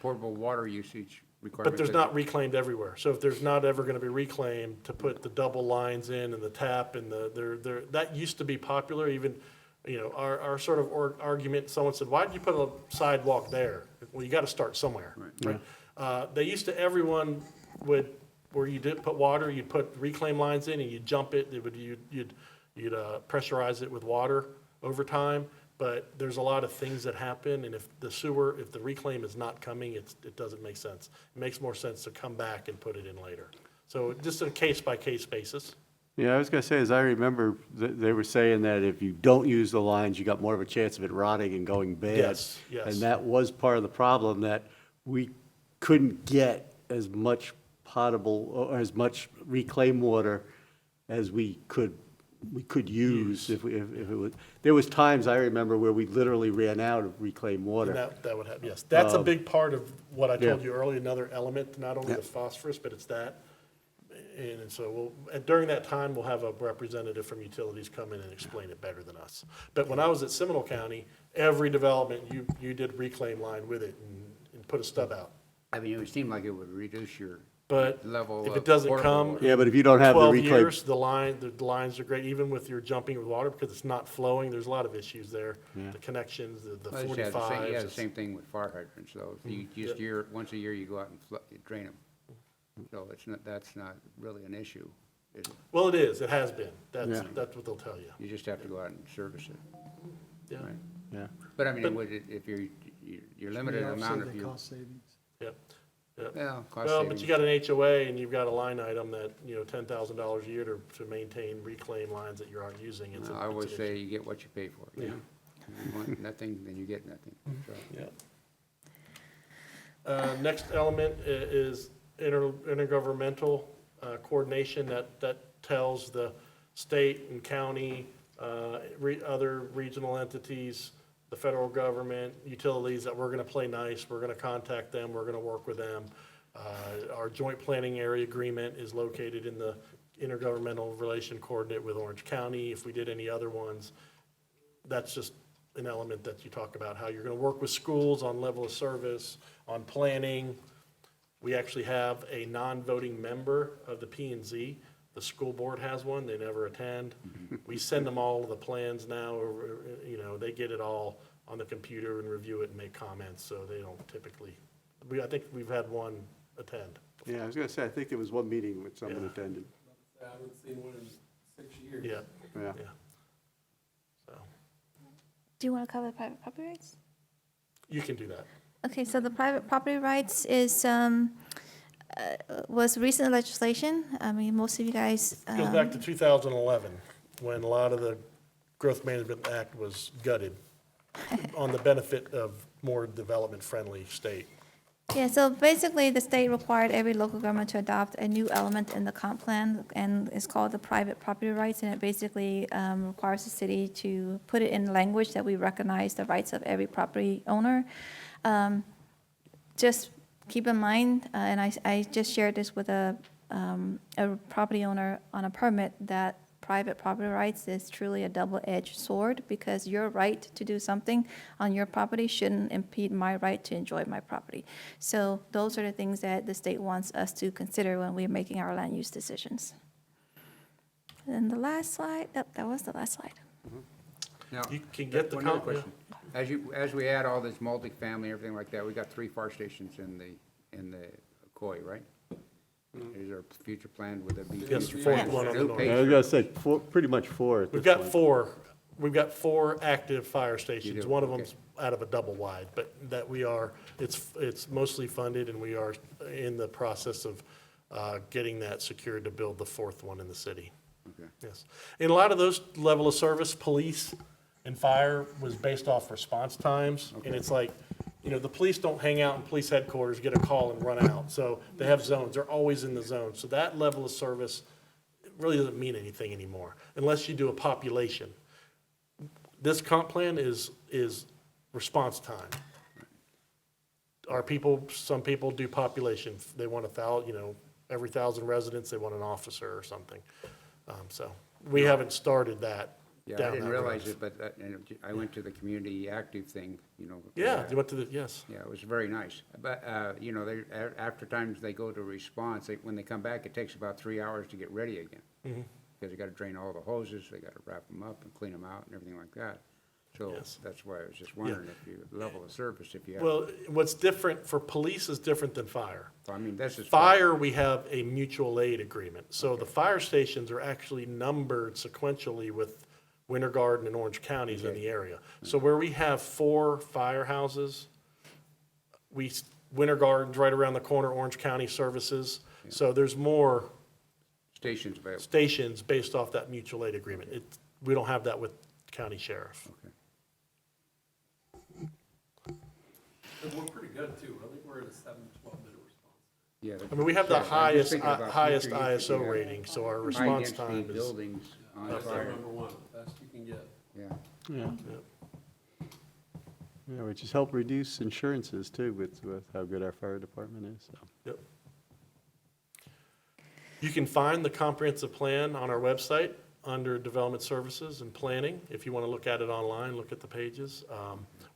portable water usage requirements? But there's not reclaimed everywhere. So if there's not ever gonna be reclaimed, to put the double lines in and the tap and that used to be popular, even, our sort of argument, someone said, why did you put a sidewalk there? Well, you gotta start somewhere, right? They used to, everyone would, where you did put water, you'd put reclaim lines in and you'd jump it, you'd pressurize it with water over time. But there's a lot of things that happen, and if the reclaim is not coming, it doesn't make sense. It makes more sense to come back and put it in later. So just a case-by-case basis. Yeah, I was gonna say, as I remember, they were saying that if you don't use the lines, you got more of a chance of it rotting and going bad. Yes, yes. And that was part of the problem, that we couldn't get as much potable, or as much reclaimed water as we could use if it was, there was times I remember where we literally ran out of reclaimed water. And that would have, yes. That's a big part of what I told yeah. you earlier, another element, not only Yeah. the phosphorus, but it's that. And so during that time, we'll have a representative from utilities come in and explain it better than us. But when I was at Seminole County, every development, you did reclaim line with it and put a stub out. I mean, it would seem like it would reduce your But level if of it doesn't portable come, water. Yeah, but if you don't have the 12 reclaim, years, the lines are great, even with your jumping with water, because it's not flowing, there's a lot of issues there. The connections, the Well, you have the same- 45s. You have the same thing with fire hydrants, though. You just once a year, you go out and you drain them. So that's not really an issue, is it? Well, it is, it has been, Yeah. that's what they'll tell you. You just have to go out and service it. Yeah, Right. yeah. But I mean, But- if you're limited We amount offset of the your, cost savings. yeah. well, cost Well, but you savings. got an HOA and you've got a line item that, $10,000 a year to maintain reclaim lines that you aren't using. It's I always an say you get what you pay for, you know? You want nothing, then you get nothing. So, issue. Yeah. Next element is intergovernmental coordination that tells the state and county, other regional entities, the federal government, utilities, that we're gonna play nice, we're gonna contact them, we're gonna work with them. Our joint planning area agreement is located in the intergovernmental relation coordinate with Orange County. If we did any other ones, that's just an element that you talk about, how you're gonna work with schools on level of service, on planning. We actually have a non-voting member of the P&Z. The school board has one, they never attend. We send them all the plans now, or, they get it all on the computer and review it and make comments, so they don't typically, I think we've had one attend. Yeah, I was gonna say, I think there was one meeting with someone Yeah. attended. I haven't seen one in 6 years. Yeah, Yeah. yeah. So, Do you want to cover the private property rights? you can do that. Okay, so the private property rights was recent legislation. I mean, most of you guys. Goes back to 2011, when a lot of the Growth Management Act was gutted on the benefit of more development-friendly state. Yeah, so basically, the state required every local government to adopt a new element in the comp plan, and it's called the private property rights, and it basically requires the city to put it in language that we recognize the rights of every property owner. Just keep in mind, and I just shared this with a property owner on a permit, that private property rights is truly a double-edged sword, because your right to do something on your property shouldn't impede my right to enjoy my property. So those are the things that the state wants us to consider when we're making our land use decisions. And the last slide, that was the last slide. Now, You can get the one other comp, yeah. question. As we add all this multifamily, everything like that, we got 3 fire stations in the Ocoee, right? Is there a future plan, would there be? Yes, future fourth plans? one on the New north. pace I was or- gonna say, pretty much 4 at We've this got point. we've got 4 active fire stations. do, One of okay. them's out of a double wide, but that it's mostly funded, and we are in the process of getting that secured to build the 4th one in the city. Okay. Yes. And a lot of those level of service, police and fire, was based off response times. And it's like, the police don't hang out in police headquarters, get a call and run out. So they have zones. They're always in the zone. So that level of service really doesn't mean anything anymore, unless you do a population. This comp plan is response time. our people, some people do population. They want every 1,000 residents, they want an officer or something. So we haven't started that Yeah, I down didn't that road. realize it, but I went to the community active thing, Yeah, you went to yes. Yeah, it was very nice. But, after times they go to response, when they come back, it takes about 3 hours to get ready again. Mm-hmm. Because they gotta drain all the hoses, they gotta wrap them up and clean them out and everything like that. So Yes. that's why I was just wondering if you, level of service, if you have. Well, what's different for police is different than fire. I mean, this is. Fire, we have a mutual aid agreement. So the fire stations are actually numbered sequentially with Winter Garden and Orange counties in the area. So where we have 4 firehouses, Winter Garden's right around the corner, Orange County services. So there's more Stations available. stations based off that mutual aid agreement. We don't have that with county sheriff. Okay. And we're pretty good too. I think we're at a 7 to 12 minute response. Yeah. I mean, we have the highest, thinking about highest future use, ISO yeah. rating, so our response High-density time is. buildings on That's fire. number one, best you can get. Yeah. Yeah, which has helped reduce insurances too with how good our fire department is, so. Yep. You can find the comprehensive plan on our website under Development Services and Planning. If you want to look at it online, look at the pages.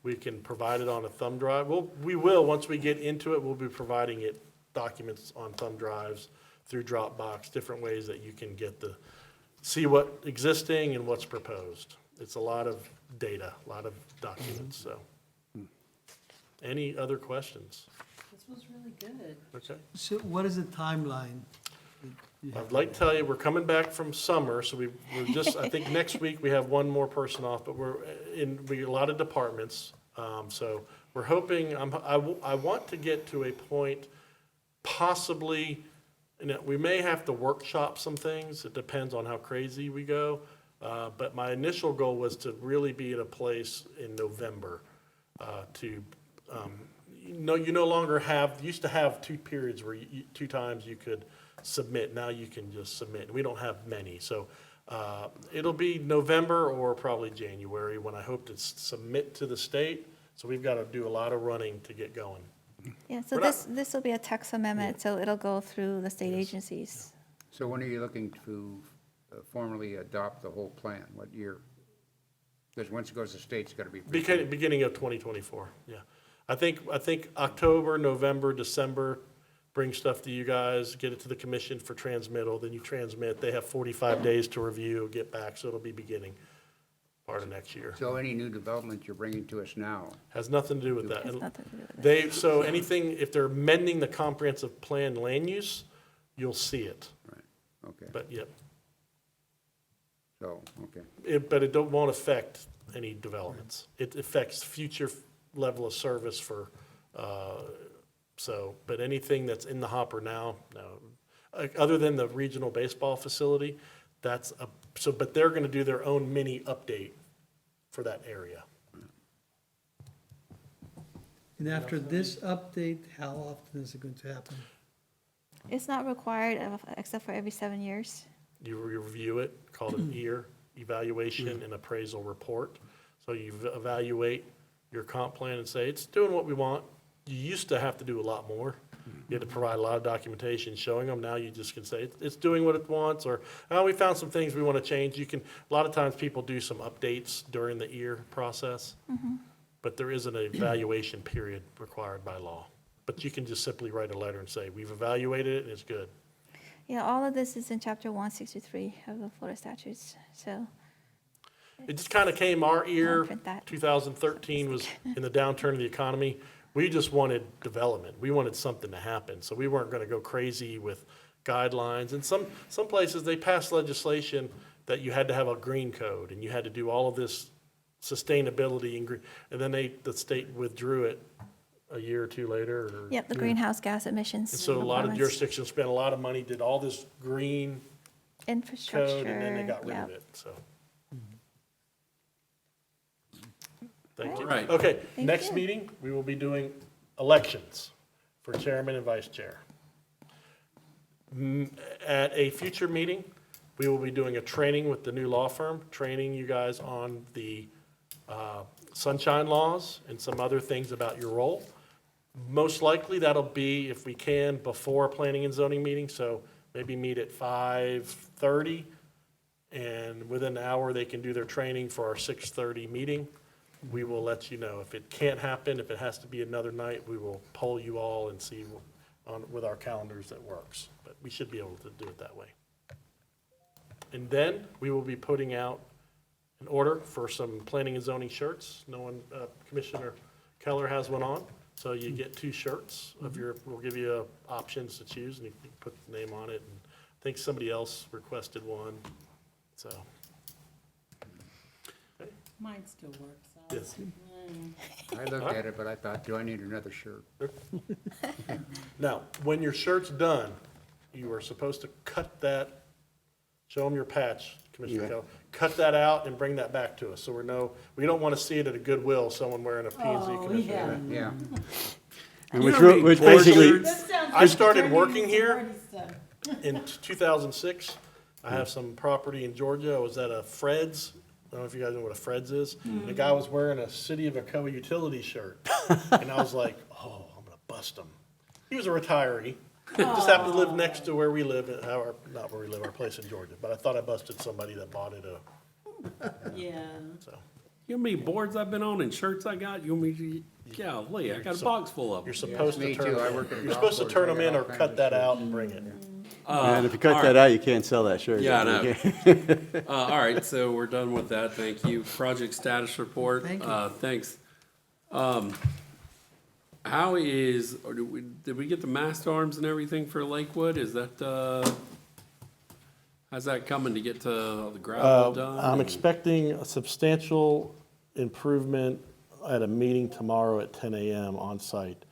We can provide it on a thumb drive. We will, once we get into it, we'll be providing it, documents on thumb drives through Dropbox, different ways that you can see what existing and what's proposed. It's a lot of data, a lot of documents, so. Any other questions? This was really good. Okay. So what is the timeline? You have- I'd like to tell you, we're coming back from summer, so we're just, I think next week we have one more person off, but we a lot of departments. So we're hoping, I want to get to a point possibly, we may have to workshop some things. It depends on how crazy we go. But my initial goal was to really be at a place in November you no longer used to have 2 periods where 2 times you could submit. Now you can just submit. We don't have many. So it'll be November or probably January when I hope to submit to the state. So we've got to do a lot of running to get going. Yeah, so We're not- this will be a text amendment, so it'll go through the state agencies. So when are you looking to formally adopt the whole plan? What year? Because once it goes to state, it's got to be. Beginning of 2024, yeah. I think October, November, December, bring stuff to you guys, get it to the commission for transmittal, then you transmit. They have 45 days to review, get back, so it'll be beginning part of next year. So any new development you're bringing to us now, Has nothing to do with that. Has nothing to do with it. So anything, if they're amending the comprehensive plan land use, you'll see it. right, okay, But, yeah, so, okay. but it won't affect any developments. It affects future level of service for, but anything that's in the hopper now, no. Other than the regional baseball facility, but they're gonna do their own mini update for that area. And after this update, how often is it going to happen? It's not required except for every 7 years. You review it, called an EAR, Evaluation and Appraisal Report. So you evaluate your comp plan and say, it's doing what we want. You used to have to do a lot more. You had to provide a lot of documentation showing them. Now you just can say, it's doing what it wants, or, oh, we found some things we want to change. A lot of times people do some updates during the EAR process, but there isn't an evaluation period required by law. But you can just simply write a letter and say, we've evaluated it and it's good. Yeah, all of this is in chapter 163 of the Florida statutes, so. It just kind of came our ear, print that. 2013 was in the downturn of the economy. We just wanted development. We wanted something to happen. So we weren't going to go crazy with guidelines. And some places, they passed legislation that you had to have a green code and you had to do all of this sustainability and green. And then the state withdrew it a year or 2 later. Yep, the greenhouse gas emissions. And so a lot of requirements. jurisdictions spent a lot of money, did all this green Infrastructure. code, and then they got rid of yep. it, so. Thank you. Right. Okay, Thank next you. meeting, we will be doing elections for chairman and vice chair. At a future meeting, we will be doing a training with the new law firm, training you guys on the sunshine laws and some other things about your role. Most likely, that'll be, if we can, before a planning and zoning meeting, so maybe meet at 5:30, and within an hour, they can do their training for our 6:30 meeting. We will let you know. If it can't happen, if it has to be another night, we will poll you all and see with our calendars that works. But we should be able to do it that way. And then we will be putting out an order for some planning and zoning shirts. No one, Commissioner Keller has one on. So you get 2 shirts of we'll give you options to choose, and you can put the name on it. And I think somebody else requested one, so. Mine still works. So. Yes. I looked at it, but I thought, do I need another shirt? Now, when your shirt's done, you are supposed to cut that, show them your patch, Commissioner Keller. Cut that out and bring that back to us, so we don't want to see it at a Goodwill, someone wearing a P and Z Oh, Commissioner. yeah. Yeah. Which basically, That sounds I like started turning working into here. party stuff. In 2006, I have some property in Georgia. I was at a Fred's. I don't know if you guys know what a Fred's is. The guy was wearing a City of Ocoee utility shirt. And I was like, oh, I'm going to bust him. He was a retiree. Just happened to live next to where we live, not where we live, our place in Georgia. But I thought I busted somebody that bought it, Yeah. so. You know how many boards I've been on and shirts I got? You want me to, golly, I got a box full of You're them. supposed to me turn too. I them work at a in. You're golf supposed to course. turn I them got in all or kinds cut of that shirts. out and bring it. and if you cut all that out, you can't sell that shirt. Yeah, I know. You can't- All right, so we're done with that. Thank you. Project status report. Thank you. Thanks. How is, or did we get the mast arms and everything for Lakewood? Is that, how's that coming to get to all the gravel done? I'm expecting a substantial improvement at a meeting tomorrow at 10 a.m. on site.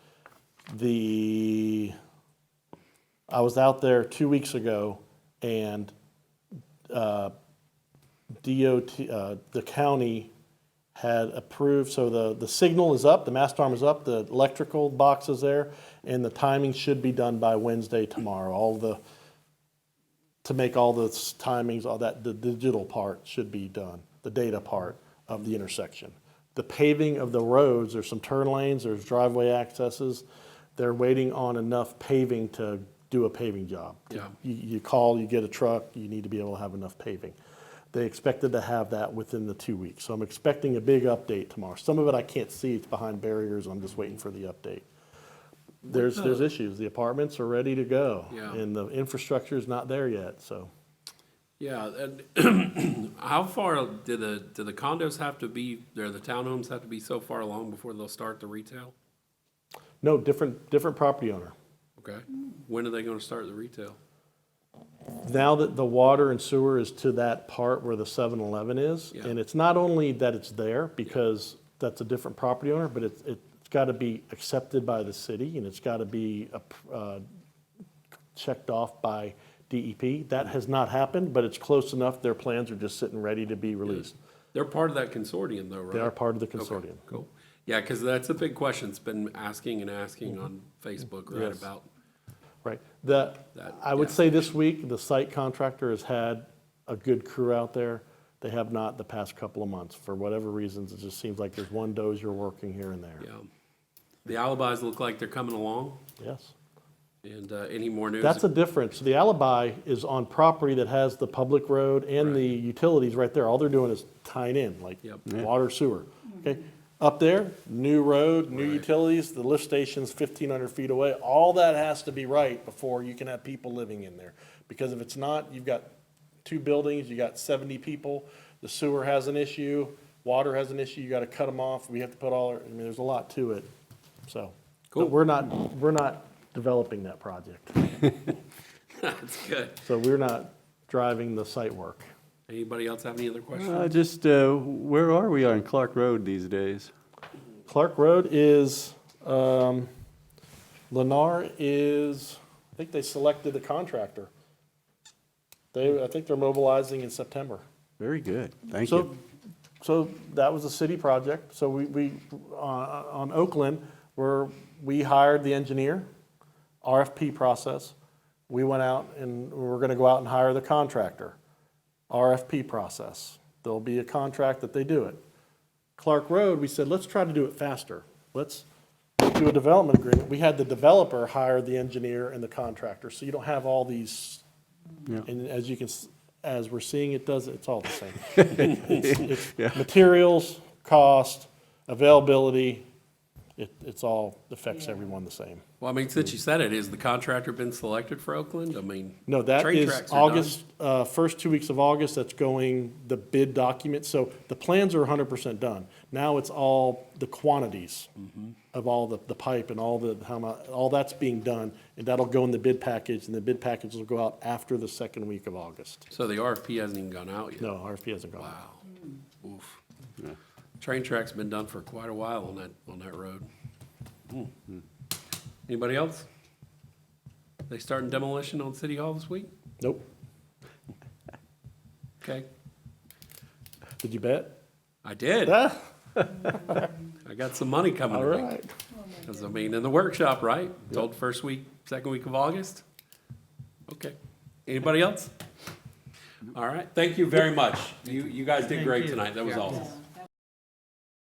I was out there 2 weeks ago, and DOT, the county had approved, so the signal is up, the mast arm is up, the electrical box is there, and the timing should be done by Wednesday tomorrow. To make all the timings, all that, the digital part should be done, the data part of the intersection. The paving of the roads, there's some turn lanes, there's driveway accesses. They're waiting on enough paving to do a paving job. Yeah. You call, you get a truck, you need to be able to have enough paving. They expected to have that within the 2 weeks. So I'm expecting a big update tomorrow. Some of it I can't see, it's behind barriers, I'm just waiting for the update. There's issues, the apartments are ready to go. Yeah. And the infrastructure is not there yet, so. Yeah, and how far do the condos have to be, or the townhomes have to be so far along before they'll start the retail? No, different property owner. Okay. When are they gonna start the retail? Now that the water and sewer is to that part where the 7-Eleven is, Yeah. and it's not only that it's there, because that's a different property owner, but it's gotta be accepted by the city, and it's gotta be checked off by DEP. That has not happened, but it's close enough, their plans are just sitting ready to be released. They're part of that consortium though, right? They are part of the Okay, consortium. cool. Yeah, because that's a big question. It's been asking and asking on Facebook, right, Yes. about, Right. I would yeah. say this week, the site contractor has had a good crew out there. They have not the past couple of months. For whatever reasons, it just seems like there's one dozer working here and there. yeah. The alibis look like they're coming along, Yes. and any more news? That's a difference. The alibi is on property that has the public road and the utilities right there. All they're doing is tying in, like Yep. water, sewer. Okay? Up there, new road, new Right. utilities, the lift station's 1,500 feet away. All that has to be right before you can have people living in there. Because if it's not, you've got 2 buildings, you got 70 people, the sewer has an issue, water has an issue, you gotta cut them off. We have to put there's a lot to it, so. Cool. But we're not developing that project. That's good. So we're not driving the site work. Anybody else have any other questions? Just, where are we on Clark Road these days? Clark Road is, Lennar is, I think they selected a contractor. I think they're mobilizing in September. Very good, thank So, you. so that was a city project. So we on Oakland, we hired the engineer, RFP process. We went out and we're gonna go out and hire the contractor. RFP process. There'll be a contract that they do it. Clark Road, we said, let's try to do it faster. Let's do a development agreement, we had the developer hire the engineer and the contractor, so you don't have all these. And as you can, as we're seeing it does, it's all the same. It's materials, cost, availability, it's all affects everyone the same. Well, I mean, since you said it, has the contractor been selected for Oakland? I mean. No, that train is tracks are done. August, first 2 weeks of August, that's going, the bid document, so the plans are 100% done. Now it's all the quantities of all the pipe and all the, how much, all that's being done, and that'll go in the bid package, and the bid package will go out after the second week of August. So the RFP hasn't even gone out yet? No, RFP hasn't gone out. Wow. Oof. Train track's been done for quite a while on that road. Anybody else? They starting demolition on City Hall this week? Nope. Okay, Did you bet? I did. Ah, I got some money coming all to me. right. Because, I mean, in the workshop, right? Told first week, second week of August? Okay. Anybody else? All right, thank you very much. You guys did great tonight. That was awesome.